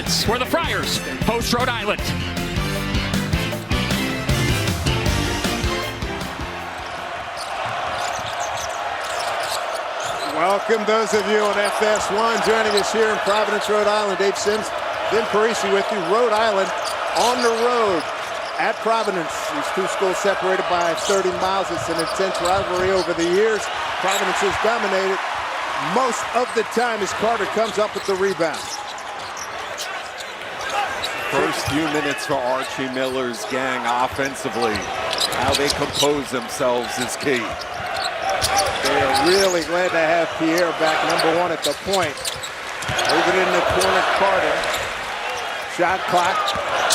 Providence, where the Friars host Rhode Island. Welcome those of you on FS1 joining us here in Providence, Rhode Island. Dave Sims, Vin Parisi with you. Rhode Island on the road at Providence. These two schools separated by 30 miles. It's an intense rivalry over the years. Providence has dominated most of the time as Carter comes up with the rebound. First few minutes for Archie Miller's gang offensively. How they compose themselves is key. They are really glad to have Pierre back, number one at the point. Moving in the corner, Carter. Shot clock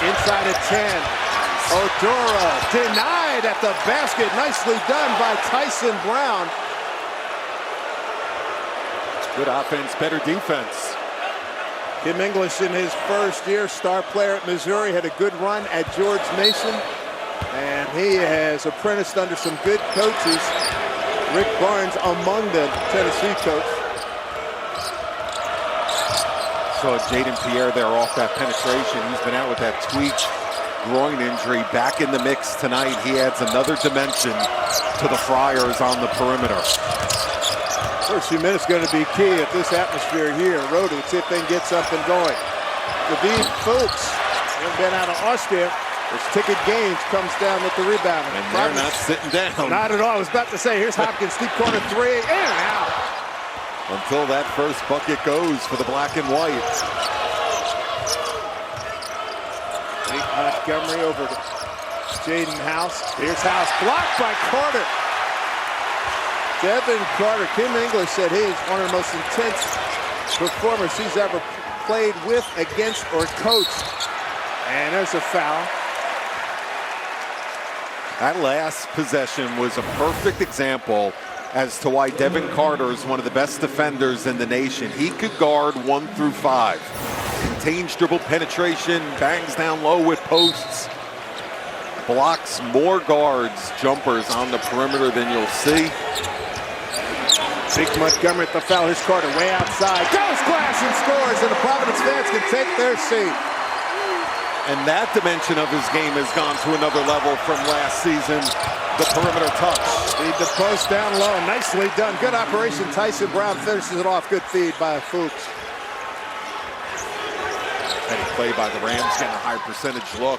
inside of 10. Oduro denied at the basket. Nicely done by Tyson Brown. Good offense, better defense. Kim English in his first year, star player at Missouri, had a good run at George Mason. And he has apprenticed under some good coaches. Rick Barnes among them, Tennessee coach. So Jaden Pierre there off that penetration. He's been out with that tweaked groin injury. Back in the mix tonight. He adds another dimension to the Friars on the perimeter. First few minutes going to be key at this atmosphere here in Rhode. Let's see if they can get something going. David Fuchs, having been out of Austria. As Ticket Gaines comes down with the rebound. And they're not sitting down. Not at all. I was about to say, here's Hopkins, deep corner three, in and out. Until that first bucket goes for the black and white. Nate Montgomery over to Jaden House. Here's House, blocked by Carter. Devin Carter, Kim English said he is one of the most intense performers he's ever played with, against, or coached. And there's a foul. That last possession was a perfect example as to why Devin Carter is one of the best defenders in the nation. He could guard 1 through 5. Contains dribble penetration, bangs down low with posts, blocks more guards, jumpers on the perimeter than you'll see. Big Montgomery at the foul. Here's Carter way outside. Goes glass and scores, and the Providence fans can take their seat. And that dimension of his game has gone to another level from last season. The perimeter touch. Feed the post down low. Nicely done. Good operation. Tyson Brown finishes it off. Good feed by Fuchs. Heady play by the Rams, getting a high percentage look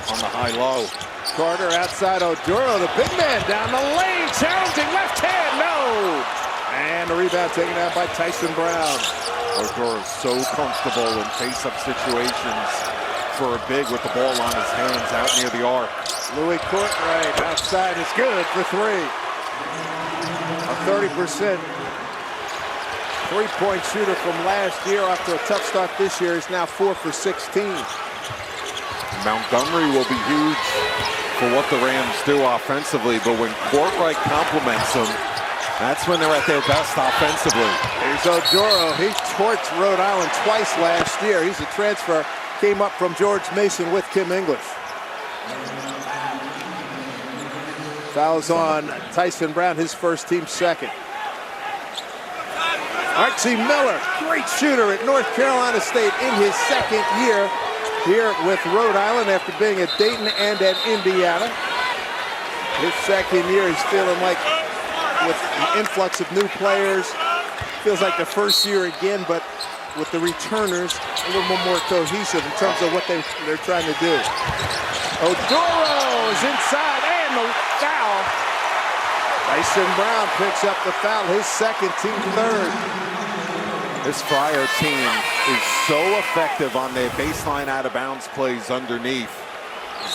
on the high-low. Carter outside Oduro. The big man down the lane. Challenging left hand. No. And the rebound taken out by Tyson Brown. Oduro is so comfortable in face-up situations for a big with the ball on his hands out near the arc. Louis Courtright outside is good for three. A 30% three-point shooter from last year after a tough start this year. Is now 4 for 16. Montgomery will be huge for what the Rams do offensively, but when Courtright complements them, that's when they're at their best offensively. Here's Oduro. He torched Rhode Island twice last year. He's a transfer. Came up from George Mason with Kim English. Fouls on Tyson Brown, his first, team second. Archie Miller, great shooter at North Carolina State in his second year here with Rhode Island after being at Dayton and at Indiana. His second year, he's feeling like, with the influx of new players, feels like the first year again, but with the returners a little more cohesive in terms of what they're trying to do. Oduro is inside, and the foul. Tyson Brown picks up the foul, his second, team third. This Friar team is so effective on their baseline out-of-bounds plays underneath.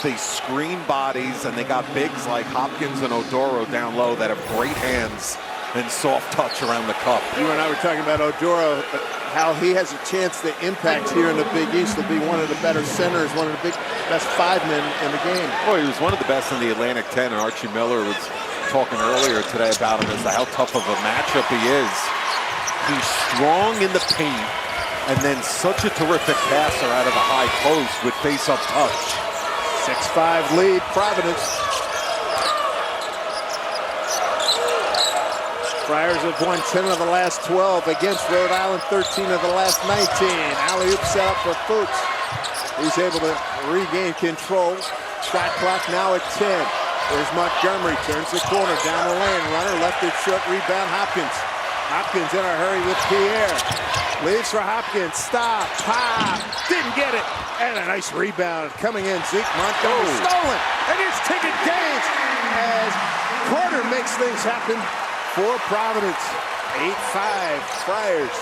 They screen bodies, and they got bigs like Hopkins and Oduro down low that have great hands and soft touch around the cup. You and I were talking about Oduro, how he has a chance to impact here in the Big East, to be one of the better centers, one of the best 5 men in the game. Well, he was one of the best in the Atlantic 10, and Archie Miller was talking earlier today about him as to how tough of a matchup he is. He's strong in the paint, and then such a terrific passer out of the high post with face-up touch. 6-5 lead, Providence. Friars have won 10 of the last 12 against Rhode Island, 13 of the last 19. Alley-oop set up for Fuchs. He's able to regain control. Shot clock now at 10. There's Montgomery, turns the corner, down the lane. Runner left it short, rebound Hopkins. Hopkins in a hurry with Pierre. Leaves for Hopkins, stop, pop, didn't get it. And a nice rebound coming in, Zeke Montgomery, stolen. And it's ticket games as Carter makes things happen for Providence. 8-5, Friars.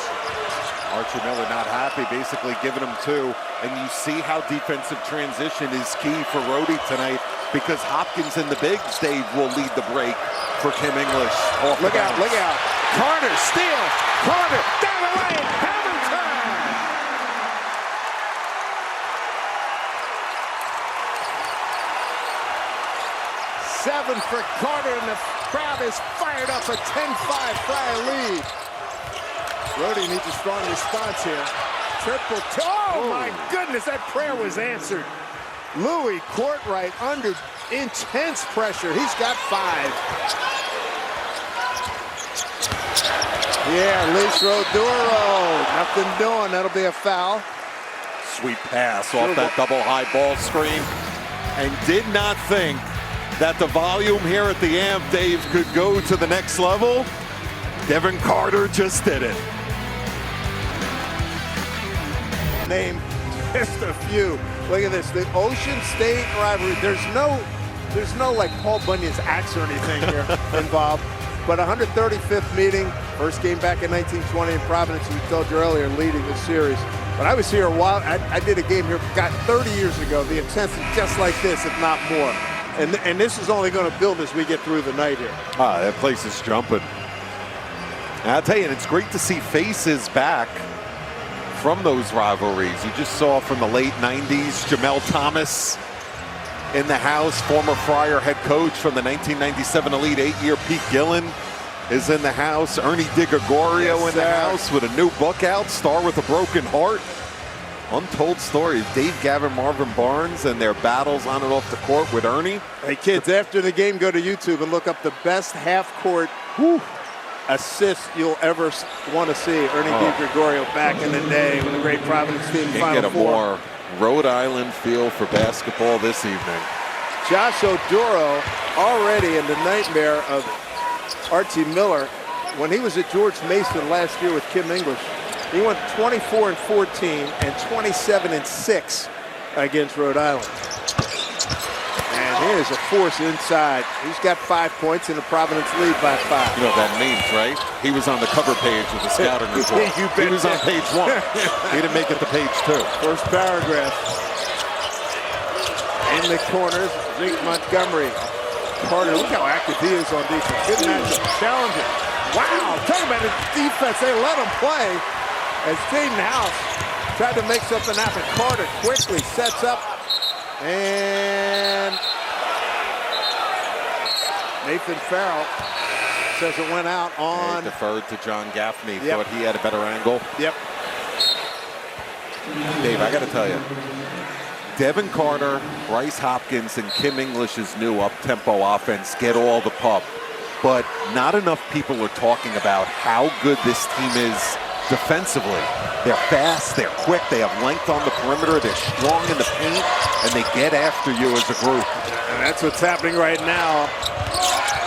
Archie Miller not happy, basically giving him two. And you see how defensive transition is key for Rhodey tonight, because Hopkins and the bigs, Dave, will lead the break for Kim English. Look out, look out. Carter, steal. Carter, down the lane. Hammer time. Seven for Carter, and the crowd is fired up. A 10-5 Friar lead. Rhodey needs a strong response here. Triple toe. Oh, my goodness, that prayer was answered. Louis Courtright under intense pressure. He's got 5. Yeah, Luis Roduro. Nothing doing. That'll be a foul. Sweet pass off that double high ball screen. And did not think that the volume here at the Amp, Dave, could go to the next level. Devin Carter just did it. Name just a few. Look at this, the Ocean State rivalry. There's no like Paul Bunyan's axe or anything here involved. But 135th meeting, first game back in 1920 in Providence, as we told you earlier, leading the series. But I was here a while. I did a game here, got 30 years ago. The intensity just like this, if not more. And this is only going to build as we get through the night here. Ah, that place is jumping. And I'll tell you, and it's great to see faces back from those rivalries. You just saw from the late 90s, Jamel Thomas in the house, former Friar head coach from the 1997 Elite 8-year. Pete Gillen is in the house. Ernie DiGregorio in the house with a new book out, Star with a Broken Heart. Untold story of Dave, Gavin, Marvin Barnes and their battles on and off the court with Ernie. Hey kids, after the game, go to YouTube and look up the best half-court assist you'll ever want to see. Ernie DiGregorio back in the day when the great Providence team Final Four. Get a Four. more Rhode Island feel for basketball this evening. Josh Oduro already in the nightmare of Archie Miller. When he was at George Mason last year with Kim English, he went 24-14 and 27-6 against Rhode Island. And here's a force inside. He's got 5 points in the Providence lead by 5. You know what that means, right? He was on the cover page of the scouting report. He was on page 1. He didn't make it to page 2. First paragraph. In the corners, Zeke Montgomery. Carter, look how active he is on defense. Good matchup. Challenging. Wow, talk about the defense. They let him play. As Jaden House tried to make something happen. Carter quickly sets up. And Nathan Farrell says it went out on. He deferred to John Gaffney. Thought he had a better angle. Yep. Dave, I got to tell you, Devin Carter, Bryce Hopkins, and Kim English's new up-tempo offense get all the pub. But not enough people are talking about how good this team is defensively. They're fast, they're quick, they have length on the perimeter, they're strong in the paint, and they get after you as a group. And that's what's happening right now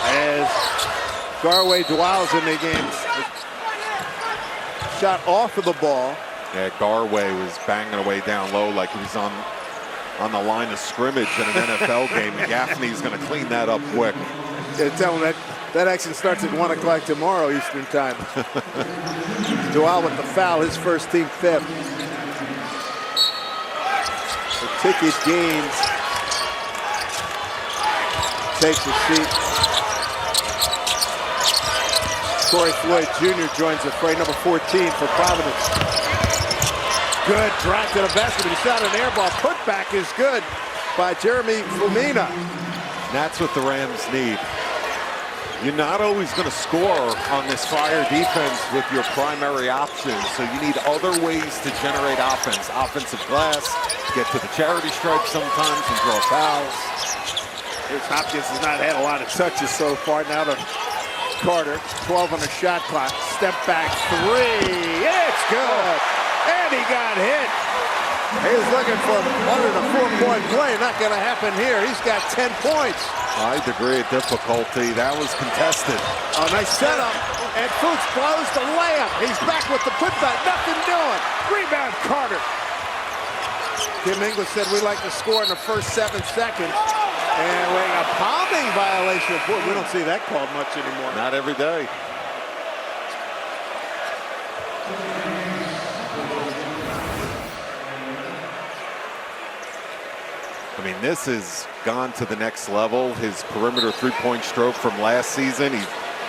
as Garway Dwell's in the game. Shot off of the ball. Yeah, Garway was banging away down low like he was on the line of scrimmage in an NFL game. Gaffney's going to clean that up quick. Tell him that action starts at 1 o'clock tomorrow Eastern time. Dwell with the foul, his first team 5th. The ticket gains. Takes a seat. Corey Floyd Jr. joins the fray, number 14 for Providence. Good drive to the basket, but he shot an air ball. Putback is good by Jeremy Fumina. That's what the Rams need. You're not always going to score on this Friar defense with your primary options, so you need other ways to generate offense. Offensive glass, get to the charity stripe sometimes and draw fouls. Here's Hopkins has not had a lot of touches so far. Now the Carter, 12 on the shot clock. Step back three. It's good. And he got hit. He's looking for under the 4-point play. Not going to happen here. He's got 10 points. High degree of difficulty. That was contested. Oh, nice setup. And Fuchs blows the layup. He's back with the putback. Nothing doing. Rebound, Carter. Tim English said we like to score in the first 7 seconds. And a palming violation. Boy, we don't see that called much anymore. Not every day. I mean, this has gone to the next level. His perimeter three-point stroke from last season, he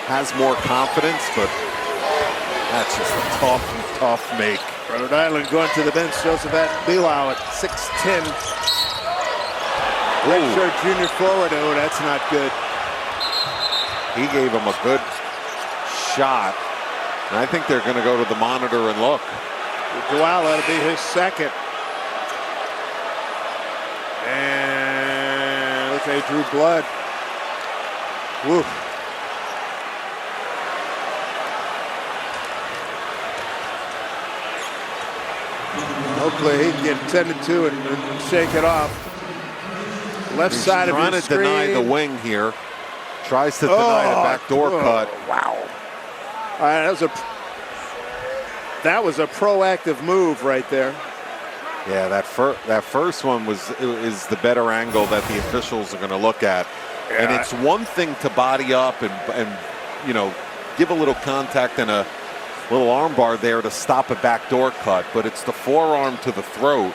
has more confidence, but that's just a tough make. Rhode Island going to the bench. Joseph Bilal at 6'10". Redshirt junior forward. Oh, that's not good. He gave him a good shot, and I think they're going to go to the monitor and look. Bilal, that'll be his second. And looks like he drew blood. Woof. Hopefully he can get tended to and shake it off. Left side of his screen. Trying to deny the wing here. Tries to deny the backdoor cut. Wow. All right, that was a proactive move right there. Yeah, that first one is the better angle that the officials are going to look at. Yeah. And it's one thing to body up and you know, give a little contact and a little arm bar there to stop a backdoor cut, but it's the forearm to the throat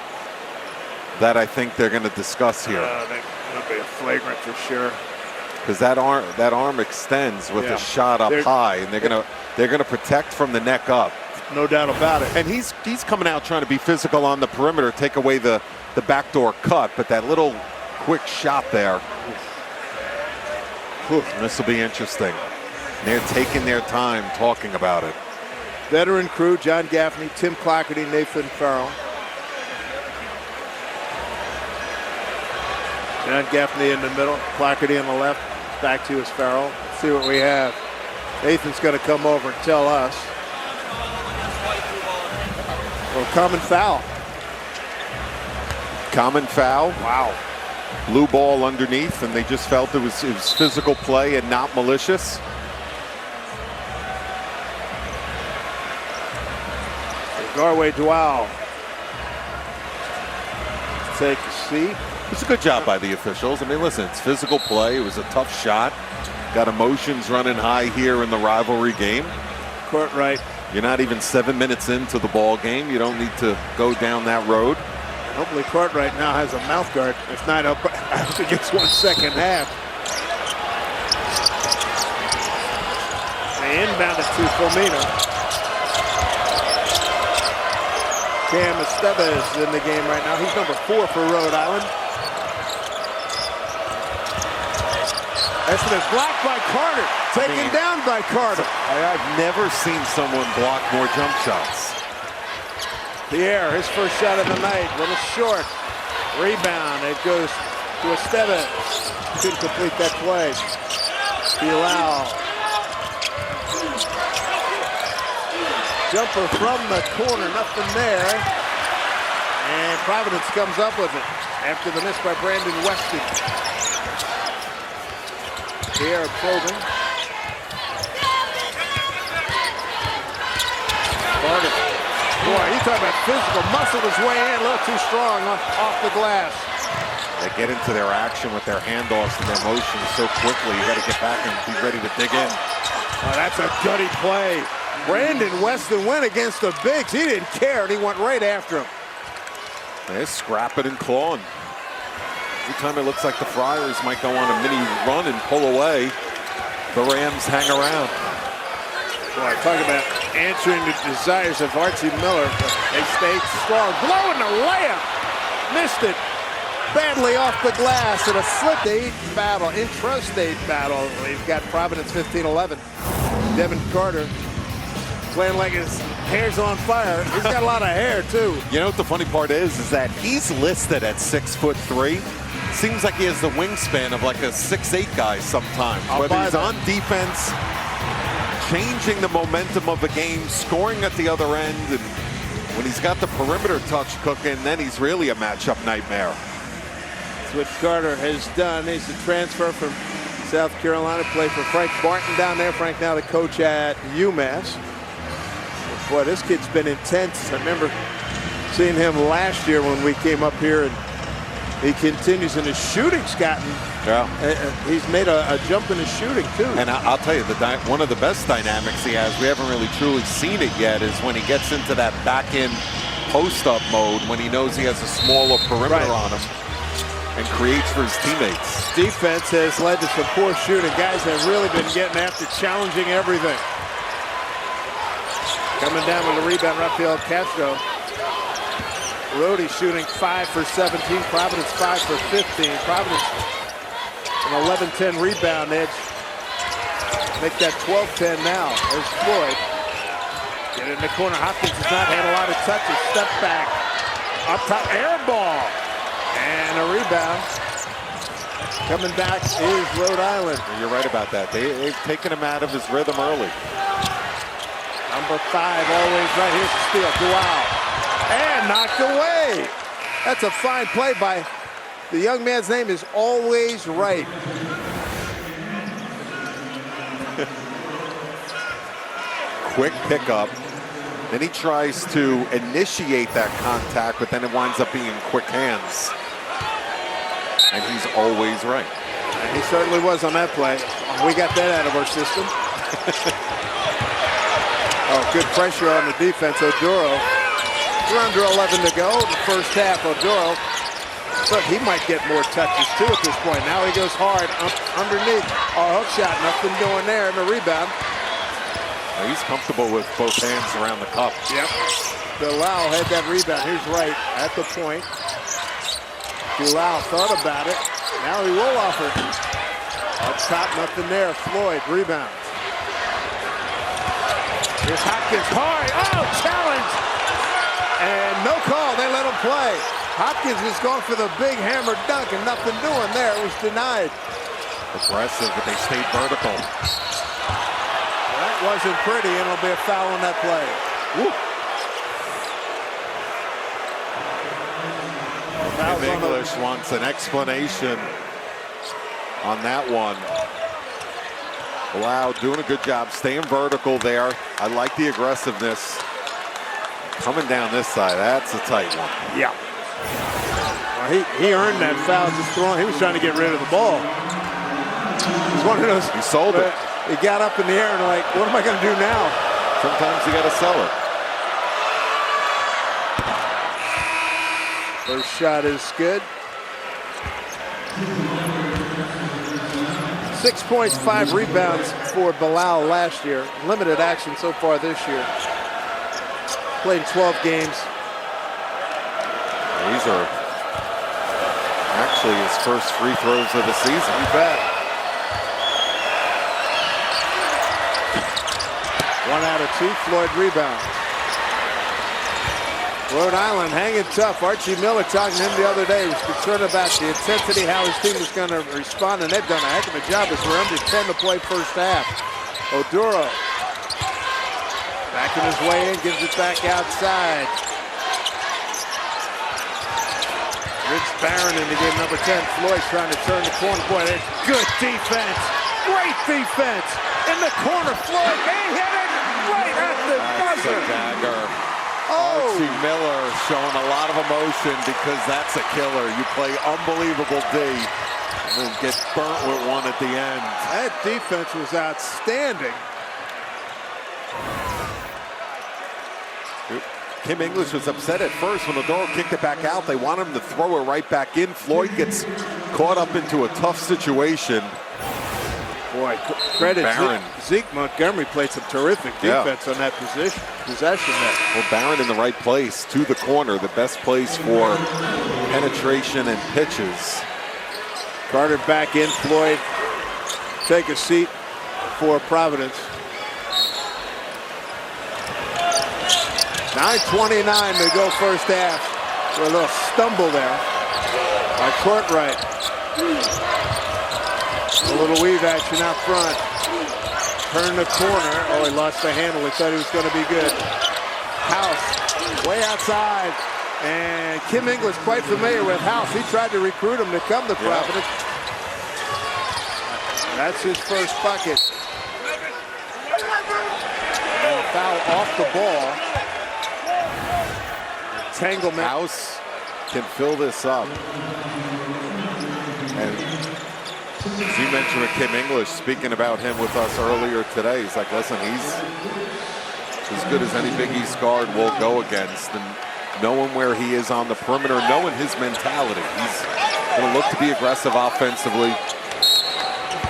that I think they're going to discuss here. That'll be a flagrant for sure. Because that arm extends with a shot up high, and they're gonna protect from the neck up. No doubt about it. And he's coming out trying to be physical on the perimeter, take away the backdoor cut, but that little quick shot there. This will be interesting. They're taking their time talking about it. Veteran crew: John Gaffney, Tim Clockerty, Nathan Farrell. John Gaffney in the middle, Clockerty on the left. Back to his Farrell. Let's see what we have. Nathan's going to come over and tell us. Well, common foul. Common foul. Wow. Blue ball underneath, and they just felt it was physical play and not malicious. Garway Dwell. Take a seat. It's a good job by the officials. I mean, listen, it's physical play. It was a tough shot. Got emotions running high here in the rivalry game. Court right. You're not even 7 minutes into the ball game. You don't need to go down that road. Hopefully Cartwright now has a mouth guard. If not, up against 1 second half. They inbound it to Fomino. Cam Estevez in the game right now. He's number 4 for Rhode Island. Estevez blocked by Carter. Taken down by Carter. I've never seen someone block more jump shots. Pierre, his first shot of the night, little short. Rebound, it goes to Estevez. Couldn't complete that play. Bilal. Jumper from the corner, nothing there. And Providence comes up with it after the miss by Brandon Weston. Pierre probing. Carter. Boy, you talking about physical. Muscle his way in, a little too strong off the glass. They get into their action with their handoffs and their motions so quickly. You got to get back and be ready to dig in. Oh, that's a gutty play. Brandon Weston went against the bigs. He didn't care, and he went right after him. They're scrapping and clawing. Every time it looks like the Friars might go on a mini run and pull away, the Rams hang around. Boy, talk about answering the desires of Archie Miller. They stayed strong. Blowing the layup. Missed it badly off the glass in a state battle, intrastate battle. We've got Providence 15-11. Devin Carter playing like his hair's on fire. He's got a lot of hair, too. You know what the funny part is that he's listed at 6'3". Seems like he has the wingspan of like a 6'8" guy sometimes. Whether he's on defense changing the momentum of the game, scoring at the other end, and when he's got the perimeter touch cooking, then he's really a matchup nightmare. That's what Carter has done. He's a transfer from South Carolina, played for Frank Barton down there. Frank now the coach at UMass. Boy, this kid's been intense. I remember seeing him last year when we came up here, and he continues, and his shooting's gotten. Yeah. He's made a jump in his shooting too. And I'll tell you, one of the best dynamics he has, we haven't really truly seen it yet, is when he gets into that back-end post-up mode, when he knows he has a smaller perimeter on him and creates for his teammates. Defense has led to some poor shooting. Guys have really been getting after challenging everything. Coming down with the rebound, Rafael Castro. Rhode shooting 5 for 17. Providence 5 for 15. Providence an 11-10 rebound edge. Make that 12-10 now. There's Floyd. Get it in the corner. Hopkins has not had a lot of touches. Step back. Up top. Air ball. And a rebound. Coming back is Rhode Island. You're right about that. They've taken him out of his rhythm early. Number 5 always right. Here's the steal. Dual. And knocked away. That's a fine play by the young man's name is Always Right. Quick pickup. Then he tries to initiate that contact, but then it winds up being quick hands. And he's always right. And he certainly was on that play. We got that out of our system. Oh, good pressure on the defense. Oduro. We're under 11 to go in the first half. Oduro. But he might get more touches too at this point. Now he goes hard underneath. Oh, hook shot. Nothing doing there in the rebound. Well, he's comfortable with both hands around the cup. Yep. Bilal had that rebound. Here's Wright at the point. Bilal thought about it. Now he will offer. Up top, nothing there. Floyd rebounds. Here's Hopkins. Hard. Oh, challenge. And no call. They let him play. Hopkins was going for the big hammer dunk and nothing doing there. It was denied. Aggressive, but they stayed vertical. That wasn't pretty, and it'll be a foul on that play. Woo. Tim English wants an explanation on that one. Wow, doing a good job staying vertical there. I like the aggressiveness. Coming down this side, that's a tight one. Yeah. Well, he earned that foul just throwing. He was trying to get rid of the ball. He's one of those. He sold it. He got up in the air and like, what am I going to do now? Sometimes you got to sell it. First shot is good. 6 points, 5 rebounds for Bilal last year. Limited action so far this year. Played 12 games. These are actually his first free throws of the season. You bet. 1 out of 2. Floyd rebounds. Rhode Island hanging tough. Archie Miller talking to him the other day. He was concerned about the intensity, how his team was going to respond, and they've done a heck of a job as we're under 10 to play first half. Oduro backing his way in, gives it back outside. Rich Barron into game number 10. Floyd trying to turn the corner. Boy, that's good defense. Great defense. In the corner, Floyd, they hit it right at the buzzer. Dagger. Oh. Archie Miller showing a lot of emotion because that's a killer. You play unbelievable D and then get burnt with one at the end. That defense was outstanding. Kim English was upset at first when Oduro kicked it back out. They want him to throw it right back in. Floyd gets caught up into a tough situation. Boy, credit Barron. Zeke Montgomery played some terrific defense on that possession there. Well, Barron in the right place to the corner, the best place for penetration and pitches. Carter back in. Floyd take a seat for Providence. 9:29 to go first half. A little stumble there by Courtright. A little weave action out front. Turn the corner. Oh, he lost the handle. He thought he was going to be good. House, way outside. And Kim English, quite familiar with House. He tried to recruit him to come to Providence. That's his first bucket. And foul off the ball. Entanglement. House can fill this up. And as you mentioned with Kim English, speaking about him with us earlier today, he's like, listen, he's as good as any Big East guard will go against. And knowing where he is on the perimeter, knowing his mentality, he's going to look to be aggressive offensively.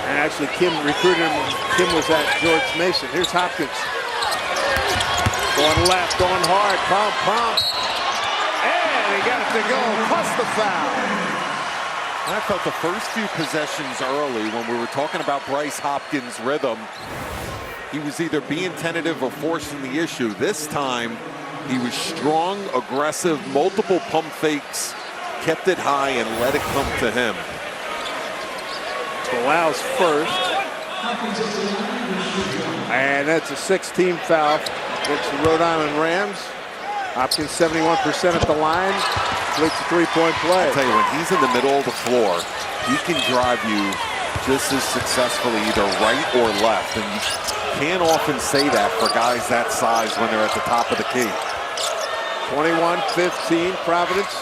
And actually, Kim recruited him. Kim was at George Mason. Here's Hopkins. Going left, going hard, pump. And he got it to go, plus the foul. I felt the first few possessions early when we were talking about Bryce Hopkins' rhythm, he was either being tentative or forcing the issue. This time, he was strong, aggressive, multiple pump fakes, kept it high and let it come to him. Allows first. And that's a 16 foul against the Rhode Island Rams. Hopkins 71% at the line. Completes a three-point play. I'll tell you, when he's in the middle of the floor, he can drive you just as successfully either right or left. And you can't often say that for guys that size when they're at the top of the key. 21-15, Providence.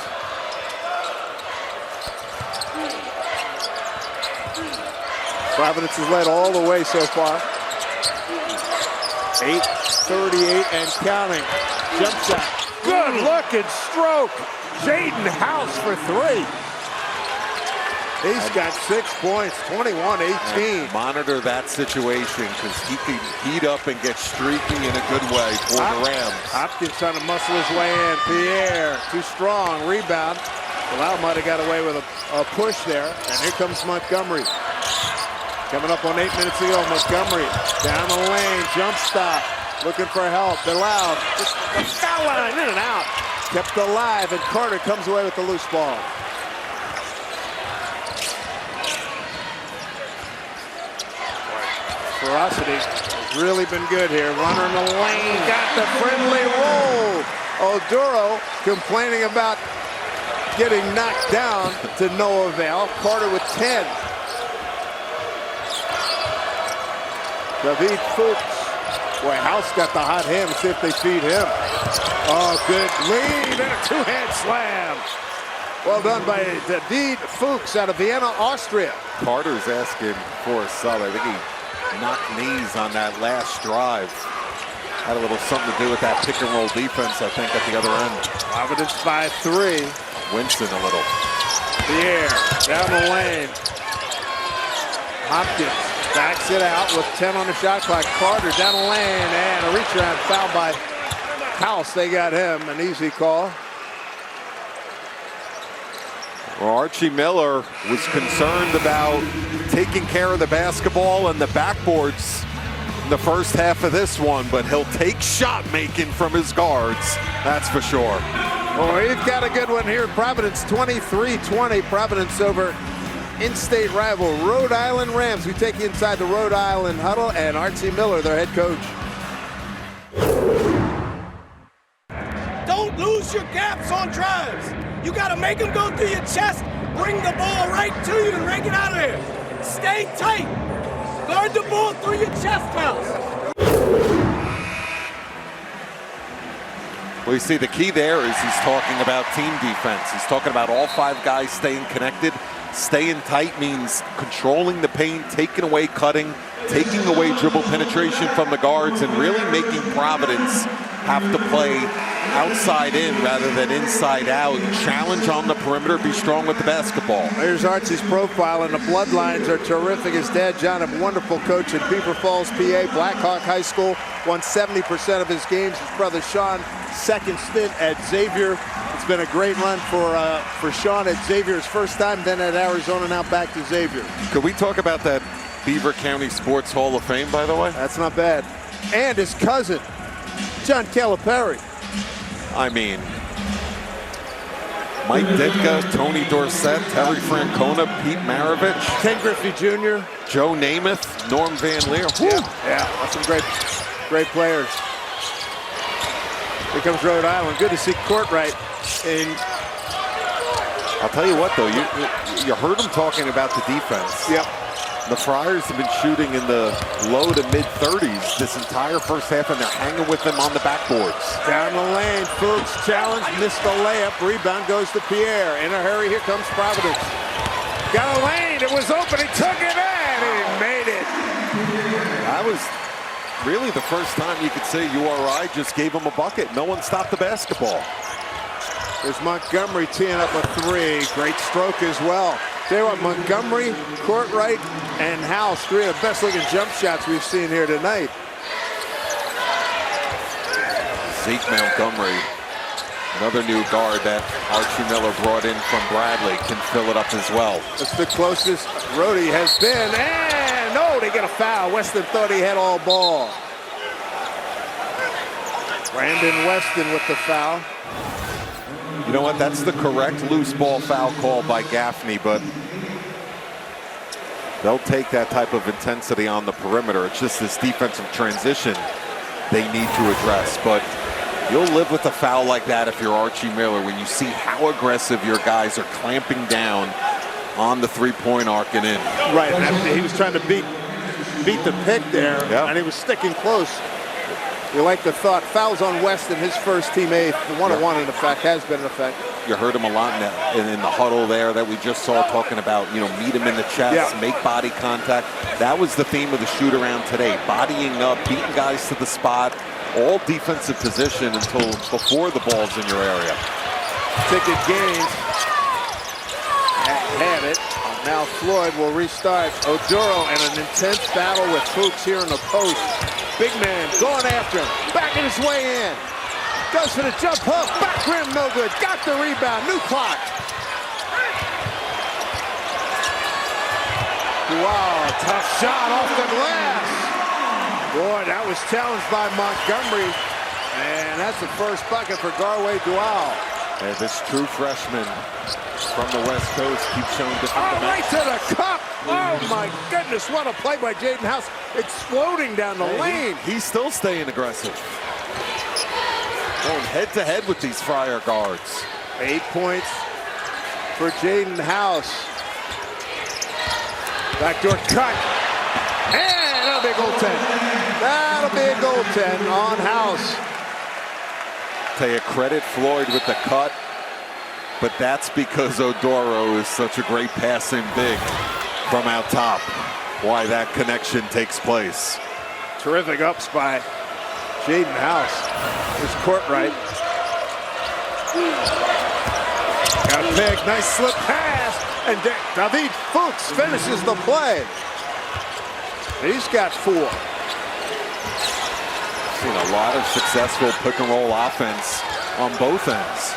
Providence has led all the way so far. 8:38 and counting. Jump shot. Good looking stroke. Jaden House for three. He's got 6 points, 21-18. Monitor that situation because he can heat up and get streaky in a good way for the Rams. Hopkins trying to muscle his way in. Pierre, too strong. Rebound. Well, might have got away with a push there. And here comes Montgomery. Coming up on 8 minutes ago, Montgomery down the lane, jump stop, looking for help. They're loud. Just the foul line, in and out. Kept alive, and Carter comes away with the loose ball. Ferocity has really been good here. Runner in the lane, got the friendly roll. Oduro complaining about getting knocked down to no avail. Carter with 10. David Fuchs. Boy, House got the hot hand. See if they feed him. Oh, good lead and a two-hand slam. Well done by David Fuchs out of Vienna, Austria. Carter's asking for a sub. I think he knocked knees on that last drive. Had a little something to do with that pick and roll defense, I think, at the other end. Providence by 3. Winston a little. Pierre down the lane. Hopkins backs it out with 10 on the shot clock. Carter down the lane and a reach around foul by House. They got him, an easy call. Well, Archie Miller was concerned about taking care of the basketball and the backboards in the first half of this one, but he'll take shot making from his guards, that's for sure. Oh, he's got a good one here at Providence, 23-20. Providence over in-state rival Rhode Island Rams. We take you inside the Rhode Island huddle, and Archie Miller, their head coach. Don't lose your gaps on drives. You got to make them go through your chest, bring the ball right to you and rake it out of there. Stay tight. Guard the ball through your chest house. Well, you see, the key there is he's talking about team defense. He's talking about all 5 guys staying connected. Staying tight means controlling the paint, taking away cutting, taking away dribble penetration from the guards, and really making Providence have to play outside in rather than inside out. Challenge on the perimeter, be strong with the basketball. There's Archie's profile, and the bloodlines are terrific. His dad, John, a wonderful coach in Beaver Falls, PA, Blackhawk High School, won 70% of his games. His brother Sean, second stint at Xavier. It's been a great run for Sean at Xavier. His first time, then at Arizona, now back to Xavier. Could we talk about that Beaver County Sports Hall of Fame, by the way? That's not bad. And his cousin, John Calipari. I mean, Mike Ditka, Tony Dorsett, Terry Francona, Pete Maravich, Ken Griffey Jr., Joe Namath, Norm Van Leer. Yeah, that's some great players. Here comes Rhode Island. Good to see Courtright. And I'll tell you what, though, you heard him talking about the defense. yep. The Friars have been shooting in the low to mid-30s this entire first half, and they're hanging with them on the backboards. Down the lane, Fuchs challenge, missed the layup. Rebound goes to Pierre. In a hurry, here comes Providence. Got a lane, it was open, he took it in, and he made it. That was really the first time you could say URI just gave him a bucket. No one stopped the basketball. There's Montgomery teeing up a three. Great stroke as well. Tell you what, Montgomery, Courtright, and House, three of the best looking jump shots we've seen here tonight. Zeke Montgomery, another new guard that Archie Miller brought in from Bradley, can fill it up as well. That's the closest Rhodey has been. And no, they get a foul. Weston thought he had all ball. Brandon Weston with the foul. You know what? That's the correct loose ball foul call by Gaffney, but they'll take that type of intensity on the perimeter. It's just this defensive transition they need to address. But you'll live with a foul like that if you're Archie Miller, when you see how aggressive your guys are clamping down on the three-point arc and in. Right, and he was trying to beat the pick there, and he was sticking close. You like the thought. Fouls on Weston, his first team eighth. The one-on-one, in effect, has been in effect. You heard him a lot in the huddle there that we just saw, talking about, meet him in the chest, make body contact. That was the theme of the shoot-around today. Bodying up, beating guys to the spot, all defensive position until before the ball's in your area. Ticket gains. Had it. Now Floyd will restart. Oduro and an intense battle with Fuchs here in the post. Big man going after him. Backing his way in. Goes for the jump hook. Back rim, no good. Got the rebound. New clock. Wow, tough shot off the glass. Boy, that was challenged by Montgomery. And that's the first bucket for Garway Dual. And this true freshman from the West Coast keeps showing different dimensions. Right to the cup. Oh, my goodness. What a play by Jaden House. Exploding down the lane. He's still staying aggressive. Going head-to-head with these Friar guards. 8 points for Jaden House. Backdoor cut. And that'll be a goaltend. That'll be a goaltend on House. Tell you, credit Floyd with the cut, but that's because Oduro is such a great passing big from out top. Why that connection takes place. Terrific ups by Jaden House. Here's Courtright. Got a big, nice slip pass. And David Fuchs finishes the play. He's got 4. Seen a lot of successful pick and roll offense on both ends.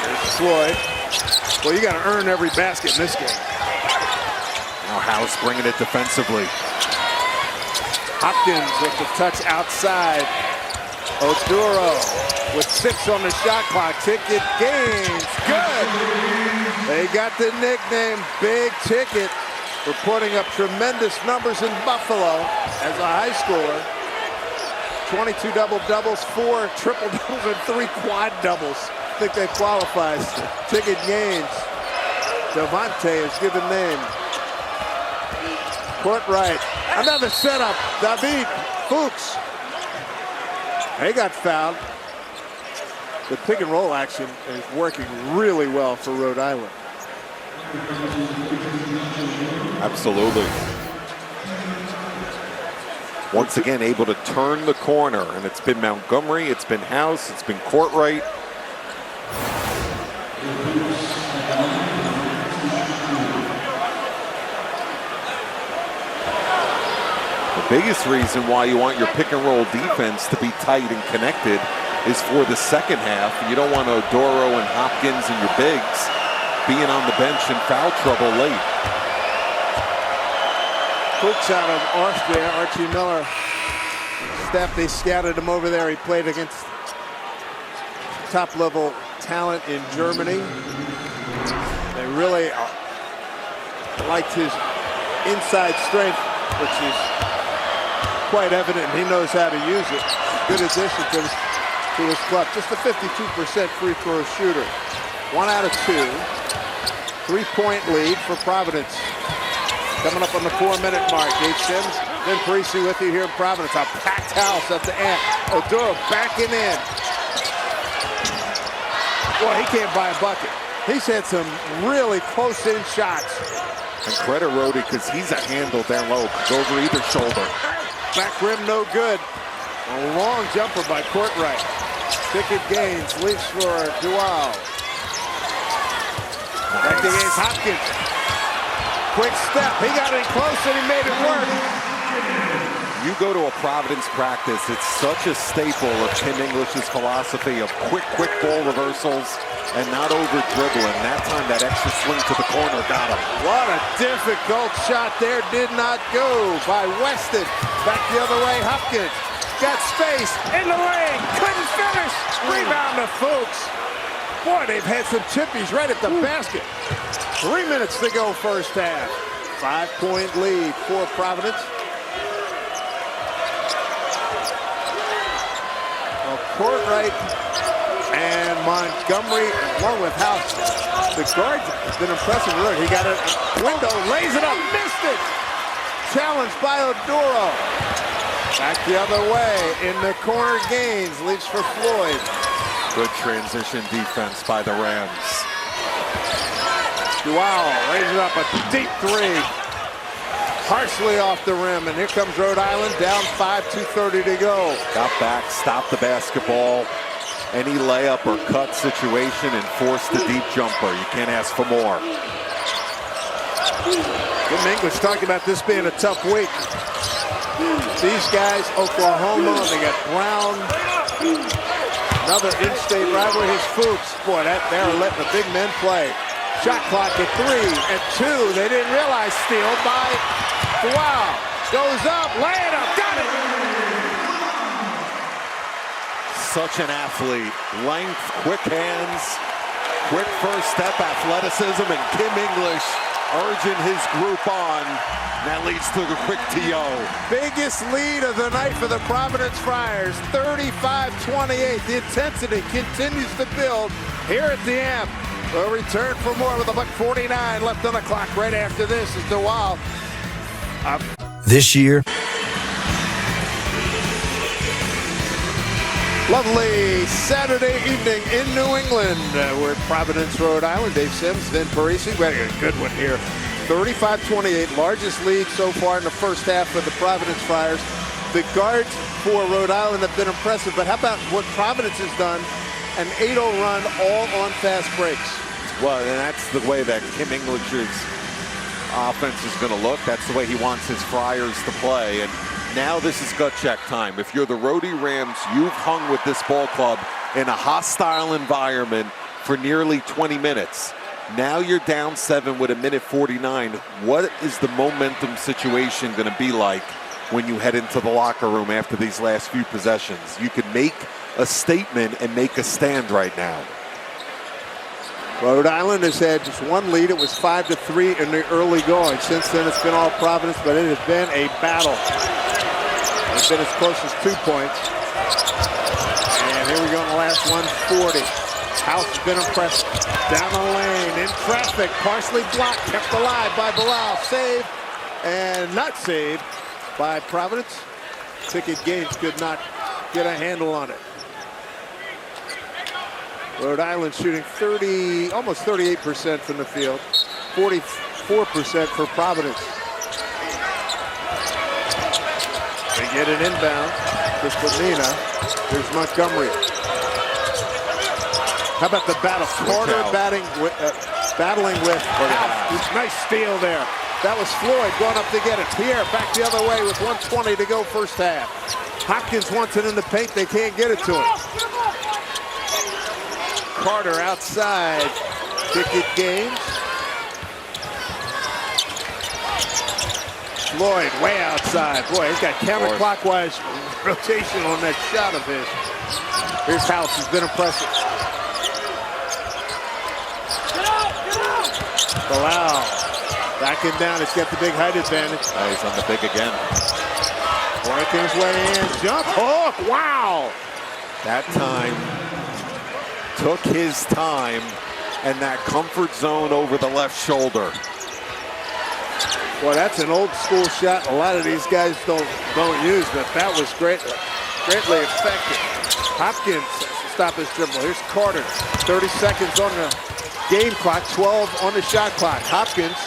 There's Floyd. Well, you got to earn every basket in this game. Now House bringing it defensively. Hopkins with the touch outside. Oduro with 6 on the shot clock. Ticket gains. Good. They got the nickname Big Ticket for putting up tremendous numbers in Buffalo as a high schooler. 22 double-doubles, 4 triple-doubles, and 3 quad-doubles. I think that qualifies. Ticket gains. Devontae is given name. Courtright. Another setup. David Fuchs. They got fouled. The pick and roll action is working really well for Rhode Island. Absolutely. Once again, able to turn the corner, and it's been Montgomery, it's been House, it's been Courtright. The biggest reason why you want your pick and roll defense to be tight and connected is for the second half. You don't want Oduro and Hopkins and your bigs being on the bench in foul trouble late. Fuchs out of Austria. Archie Miller. They scouted him over there. He played against top-level talent in Germany. They really liked his inside strength, which is quite evident. He knows how to use it. Good addition to his club. Just a 52% free throw shooter. 1 out of 2. 3-point lead for Providence. Coming up on the 4-minute mark. Dave Sims, Ben Parisi with you here in Providence. A packed house at the end. Oduro backing in. Boy, he can't buy a bucket. He's had some really close-in shots. And credit Rhodey, because he's a handle down low. Go over either shoulder. Back rim no good. A long jumper by Courtright. Pickett Gaines leaps for Duval. Back to Gaines, Hopkins. Quick step. He got in close and he made it work. You go to a Providence practice, it's such a staple of Tim English's philosophy of quick ball reversals and not over dribbling. That time, that extra swing to the corner got him. What a difficult shot there. Did not go by Weston. Back the other way, Hopkins. Got space in the lane. Couldn't finish. Rebound to Fuchs. Boy, they've had some chippies right at the basket. 3 minutes to go first half. 5-point lead for Providence. Well, Courtright and Montgomery, along with House. The guard has been impressive. Look, he got a window, lays it up, missed it. Challenged by Oduro. Back the other way, in the corner, Gaines leaps for Floyd. Good transition defense by the Rams. Duval raises up a deep 3. Harshly off the rim, and here comes Rhode Island, down 5, 2:30 to go. Got back, stopped the basketball. Any layup or cut situation and forced the deep jumper. You can't ask for more. Tim English talking about this being a tough week. These guys, Oklahoma, they got Brown. Another in-state rivalry, his Fuchs. Boy, they're letting the big men play. Shot clock at 3 and 2. They didn't realize steal by Duval. Goes up, lay it up, got it! Such an athlete. Length, quick hands, quick first step, athleticism, and Tim English urging his group on. That leads to the quick TO. Biggest lead of the night for the Providence Friars, 35-28. The intensity continues to build here at the Amp. We'll return for more with a $1:49 left on the clock. Right after this is Duval. This year, lovely Saturday evening in New England. We're at Providence, Rhode Island. Dave Sims, Ben Parisi. We had a good one here. 35-28, largest lead so far in the first half for the Providence Friars. The guards for Rhode Island have been impressive, but how about what Providence has done? An 8-0 run all on fast breaks. Well, and that's the way that Tim English's offense is going to look. That's the way he wants his Friars to play. And now this is gut check time. If you're the Rhody Rams, you've hung with this ball club in a hostile environment for nearly 20 minutes. Now you're down 7 with 1:49. What is the momentum situation going to be like when you head into the locker room after these last few possessions? You could make a statement and make a stand right now. Rhode Island has had just one lead. It was 5-3 in the early going. Since then, it's been all Providence, but it has been a battle. It's been as close as 2 points. And here we go in the last 1:40. House has been impressive. Down the lane, in traffic, partially blocked, kept alive by Bilal. Saved, and not saved by Providence. Pickett Gaines could not get a handle on it. Rhode Island shooting almost 38% from the field, 44% for Providence. They get an inbound. Crispinina. There's Montgomery. How about the battle? Carter battling with House. Nice steal there. That was Floyd going up to get it. Pierre back the other way with 1:20 to go first half. Hopkins wants it in the paint. They can't get it to him. Carter outside. Pickett Gaines. Floyd way outside. Boy, he's got counterclockwise rotation on that shot of his. Here's House. Has been impressive. Bilal backing down. He's got the big height advantage. He's on the big again. Working his way in. Jump hook. Wow. That time took his time, and that comfort zone over the left shoulder. Boy, that's an old school shot. A lot of these guys don't use, but that was greatly effective. Hopkins stop his dribble. Here's Carter. 30 seconds on the game clock, 12 on the shot clock. Hopkins,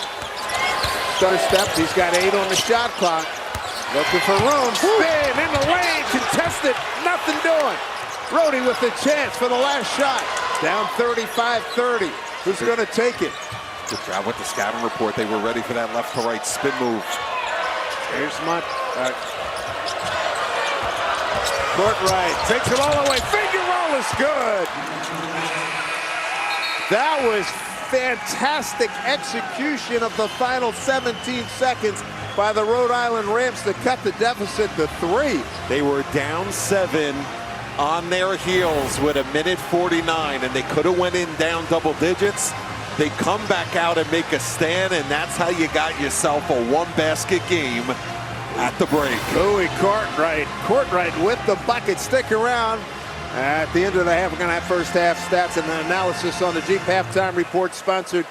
stutter step. He's got 8 on the shot clock. Looking for room. Spin in the lane. Contested. Nothing doing. Rhodey with the chance for the last shot. Down 35-30. Who's going to take it? Good job with the scouting report. They were ready for that left to right spin move. Here's Court right. Takes it all the way. Finger roll is good. That was fantastic execution of the final 17 seconds by the Rhode Island Rams to cut the deficit to 3. They were down 7 on their heels with 1:49, and they could have went in down double digits. They come back out and make a stand, and that's how you got yourself a 1-basket game at the break. Louis Courtright with the bucket. Stick around. At the end of the half, we're going to have first half stats and analysis on the Jeep Halftime Report, sponsored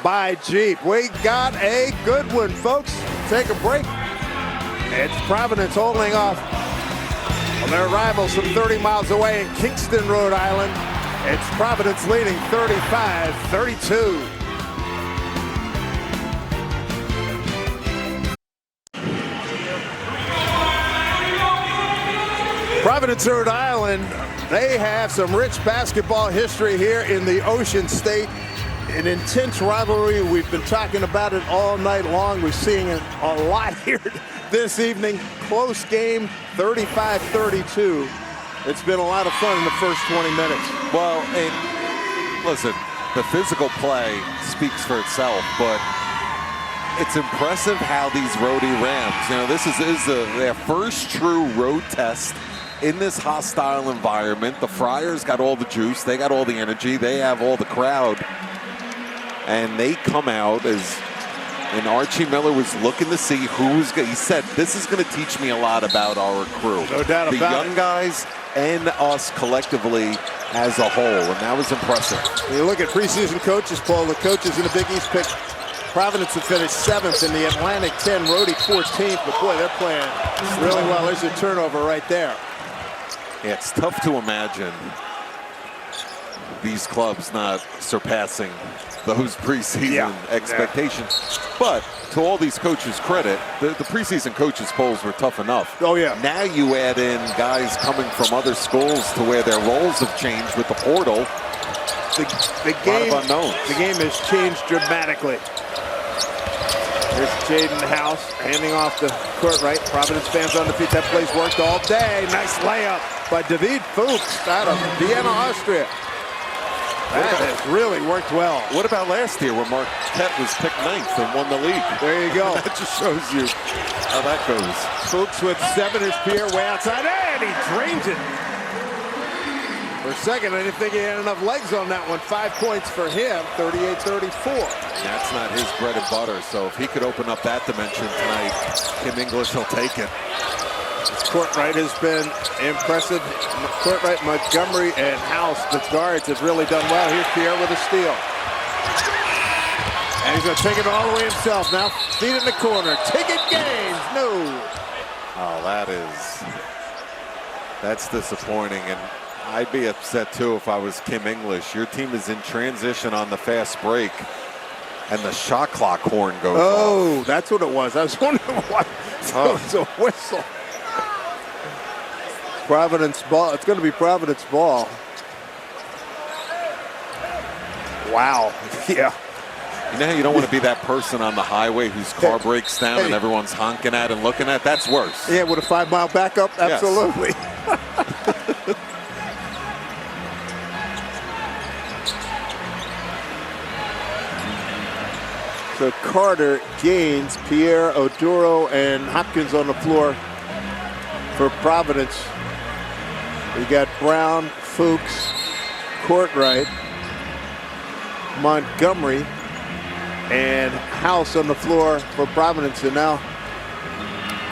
by Jeep. We got a good one, folks. Take a break. It's Providence holding off on their rivals from 30 miles away in Kingston, Rhode Island. It's Providence leading 35-32. Providence, Rhode Island, they have some rich basketball history here in the Ocean State. An intense rivalry. We've been talking about it all night long. We're seeing it a lot here this evening. Close game, 35-32. It's been a lot of fun in the first 20 minutes. Well, and listen, the physical play speaks for itself, but it's impressive how these Rhodey Rams, this is their first true road test in this hostile environment. The Friars got all the juice. They got all the energy. They have all the crowd. And they come out and Archie Miller was looking to see he said, this is going to teach me a lot about our crew. No doubt about it. The young guys and us collectively as a whole, and that was impressive. When you look at preseason coaches poll, the coaches in the Big East picked Providence to finish 7th, in the Atlantic 10, Rhodey 14th, but boy, they're playing really well. There's a turnover right there. Yeah, it's tough to imagine these clubs not surpassing those preseason expectations. But to all these coaches' credit, the preseason coaches polls were tough enough. Oh, yeah. Now you add in guys coming from other schools to where their roles have changed with the portal. The game has changed dramatically. Here's Jaden House handing off to Courtright. Providence fans on the feet. That play's worked all day. Nice layup by David Fuchs out of Vienna, Austria. That has really worked well. What about last year when Marquette was picked 9th and won the league? There you go. That just shows you how that goes. Fuchs with 7. Here's Pierre way outside, and he drains it. For a second, I didn't think he had enough legs on that one. 5 points for him, 38-34. That's not his bread and butter, so if he could open up that dimension tonight, Kim English will take it. Courtright has been impressive. Courtright, Montgomery, and House, the guards, have really done well. Here's Pierre with a steal. And he's going to take it all the way himself now. Feet in the corner. Ticket games. No. Oh, that's disappointing. And I'd be upset, too, if I was Kim English. Your team is in transition on the fast break, and the shot clock horn goes off. Oh, that's what it was. I was wondering why. So it's a whistle. Providence ball. It's going to be Providence ball. Wow. Yeah. You know how you don't want to be that person on the highway whose car breaks down and everyone's honking at and looking at? That's worse. Yeah, with a 5-mile backup? Absolutely. Yes. So Carter, Gaines, Pierre, Oduro, and Hopkins on the floor for Providence. We got Brown, Fuchs, Courtright, Montgomery, and House on the floor for Providence. And now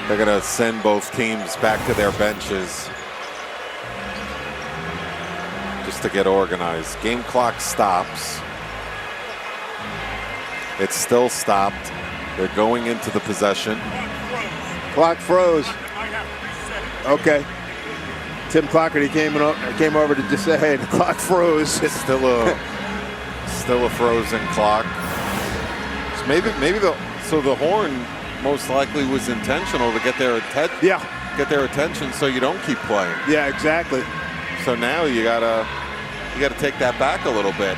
they're going to send both teams back to their benches just to get organized. Game clock stops. It's still stopped. They're going into the possession. Clock froze. Okay. Tim Clockerty came over to just say, hey, the clock froze. It's still a frozen clock. So maybe the horn most likely was intentional to get their attention so you don't keep playing. Yeah, exactly. So now you gotta take that back a little bit.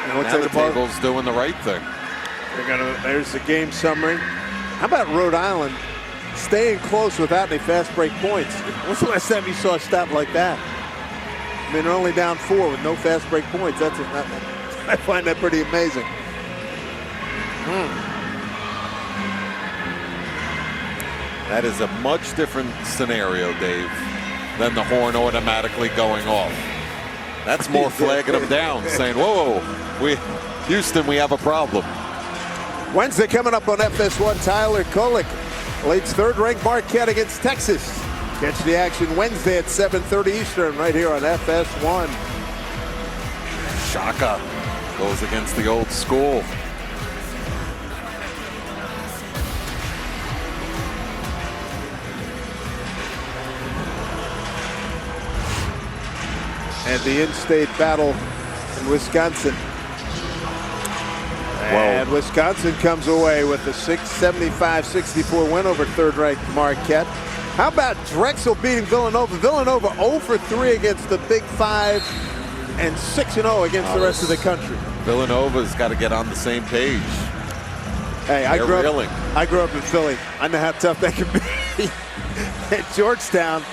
And now the table's doing the right thing. There's the game summary. How about Rhode Island staying close without any fast break points? When's the last time you saw a stat like that? I mean, they're only down 4 with no fast break points. I find that pretty amazing. That is a much different scenario, Dave, than the horn automatically going off. That's more flagging them down, saying, whoa, Houston, we have a problem. Wednesday coming up on FS1, Tyler Kolek leads third-ranked Marquette against Texas. Catch the action Wednesday at 7:30 Eastern right here on FS1. Shaka goes against the old school. And the in-state battle in Wisconsin. And Wisconsin comes away with a 75-64 win over third-ranked Marquette. How about Drexel beating Villanova? Villanova 0 for 3 against the Big Five and 6-0 against the rest of the country. Villanova's got to get on the same page. Hey, I grew up in Philly. I know how tough that can be. At Georgetown,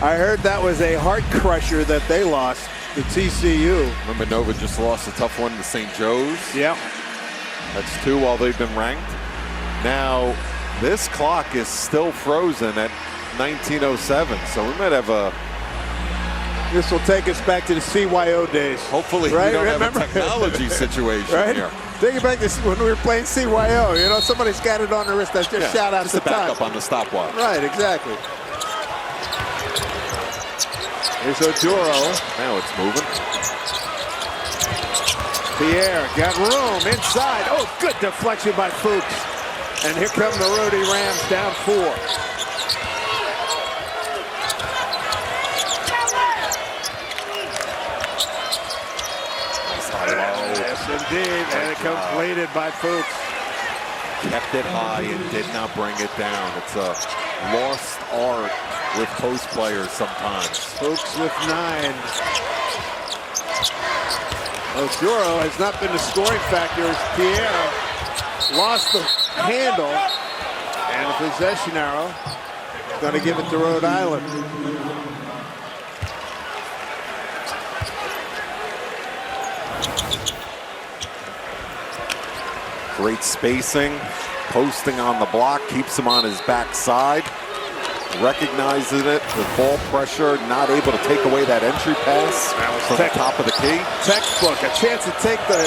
I heard that was a heart crusher that they lost to TCU. Remember, Nova just lost a tough one to St. Joe's. Yeah. That's 2 while they've been ranked. Now, this clock is still frozen at 19:07, so we might have a... This will take us back to the CYO days. Hopefully we don't have a technology situation here. Take it back to when we were playing CYO. You know, somebody's got it on the wrist. That's just shout out just to the back time. up on the stopwatch. Right, exactly. Here's Oduro. Now it's moving. Pierre got room inside. Oh, good deflection by Fuchs. And here come the Rhody Rams down 4. Yes, indeed. And it completed by Fuchs. Kept it high and did not bring it down. It's a lost art with post players sometimes. Fuchs with 9. Oduro has not been the scoring factor as Pierre lost the handle. And a possession arrow. Going to give it to Rhode Island. Great spacing, posting on the block, keeps him on his backside, recognizes it, the ball pressure, not able to take away that entry pass from the top of the key. Textbook, a chance to take the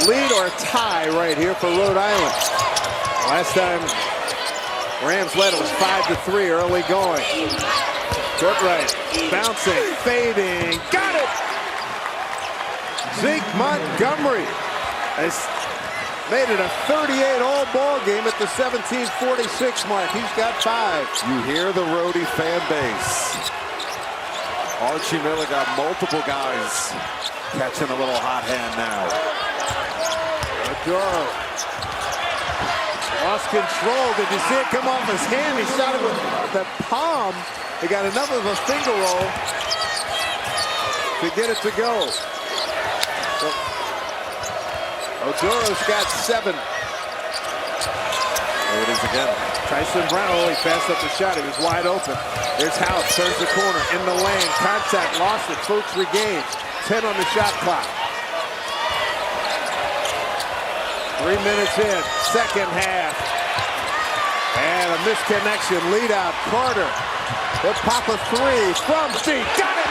lead or a tie right here for Rhode Island. Last time Rams led, it was 5-3 early going. Court right, bouncing, fading, got it! Zeke Montgomery has made it a 38-all ball game at the 17:46 mark. He's got 5. You hear the Rhody fan base. Archie Miller got multiple guys catching a little hot hand now. Oduro lost control. Did you see it come off his hand? He shot it with the palm. He got enough of a finger roll to get it to go. So, Oduro's got 7. There it is again. Tyson Brown, he passed up the shot. He was wide open. There's House, turns the corner, in the lane. Contact, lost it. Fuchs regains. 10 on the shot clock. 3 minutes in, second half. And a misconnection, lead out. Carter, he'll pop a 3 from deep. Got it!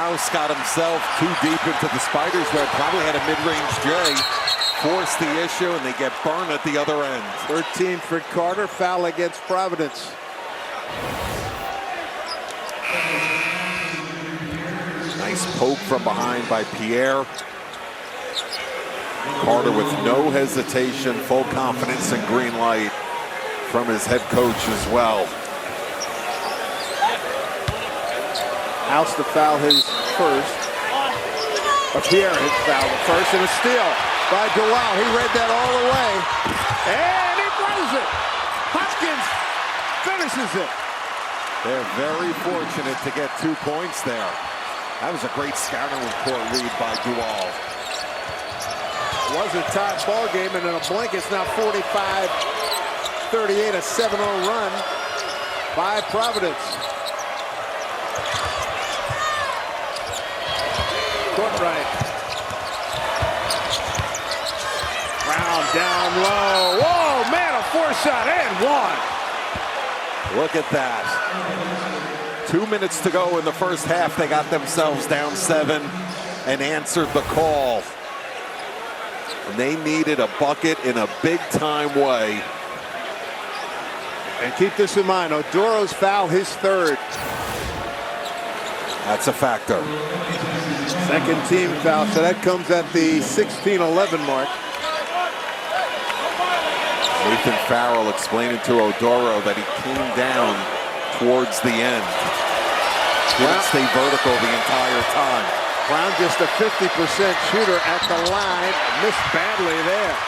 House got himself too deep into the spider's web. Probably had a mid-range J. Forced the issue, and they get burned at the other end. 13 for Carter. Foul against Providence. Nice poke from behind by Pierre. Carter with no hesitation, full confidence and green light from his head coach as well. House to foul his first. Pierre his foul the first, and a steal by Dewell. He read that all the way, and he blows it. Hopkins finishes it. They're very fortunate to get 2 points there. That was a great scouting report read by Dewell. It was a tight ball game, and in a blink, it's now 45-38, a 7-0 run by Providence. Right. Brown down low. Whoa, man, a 4-shot and one. Look at that. 2 minutes to go in the first half. They got themselves down 7 and answered the call. And they needed a bucket in a big-time way. And keep this in mind, Odoro's foul, his third. That's a factor. Second team foul, so that comes at the 16-11 mark. Nathan Farrell explaining to Odoro that he came down towards the end. Didn't stay vertical the entire time. Brown just a 50% shooter at the line. Missed badly there.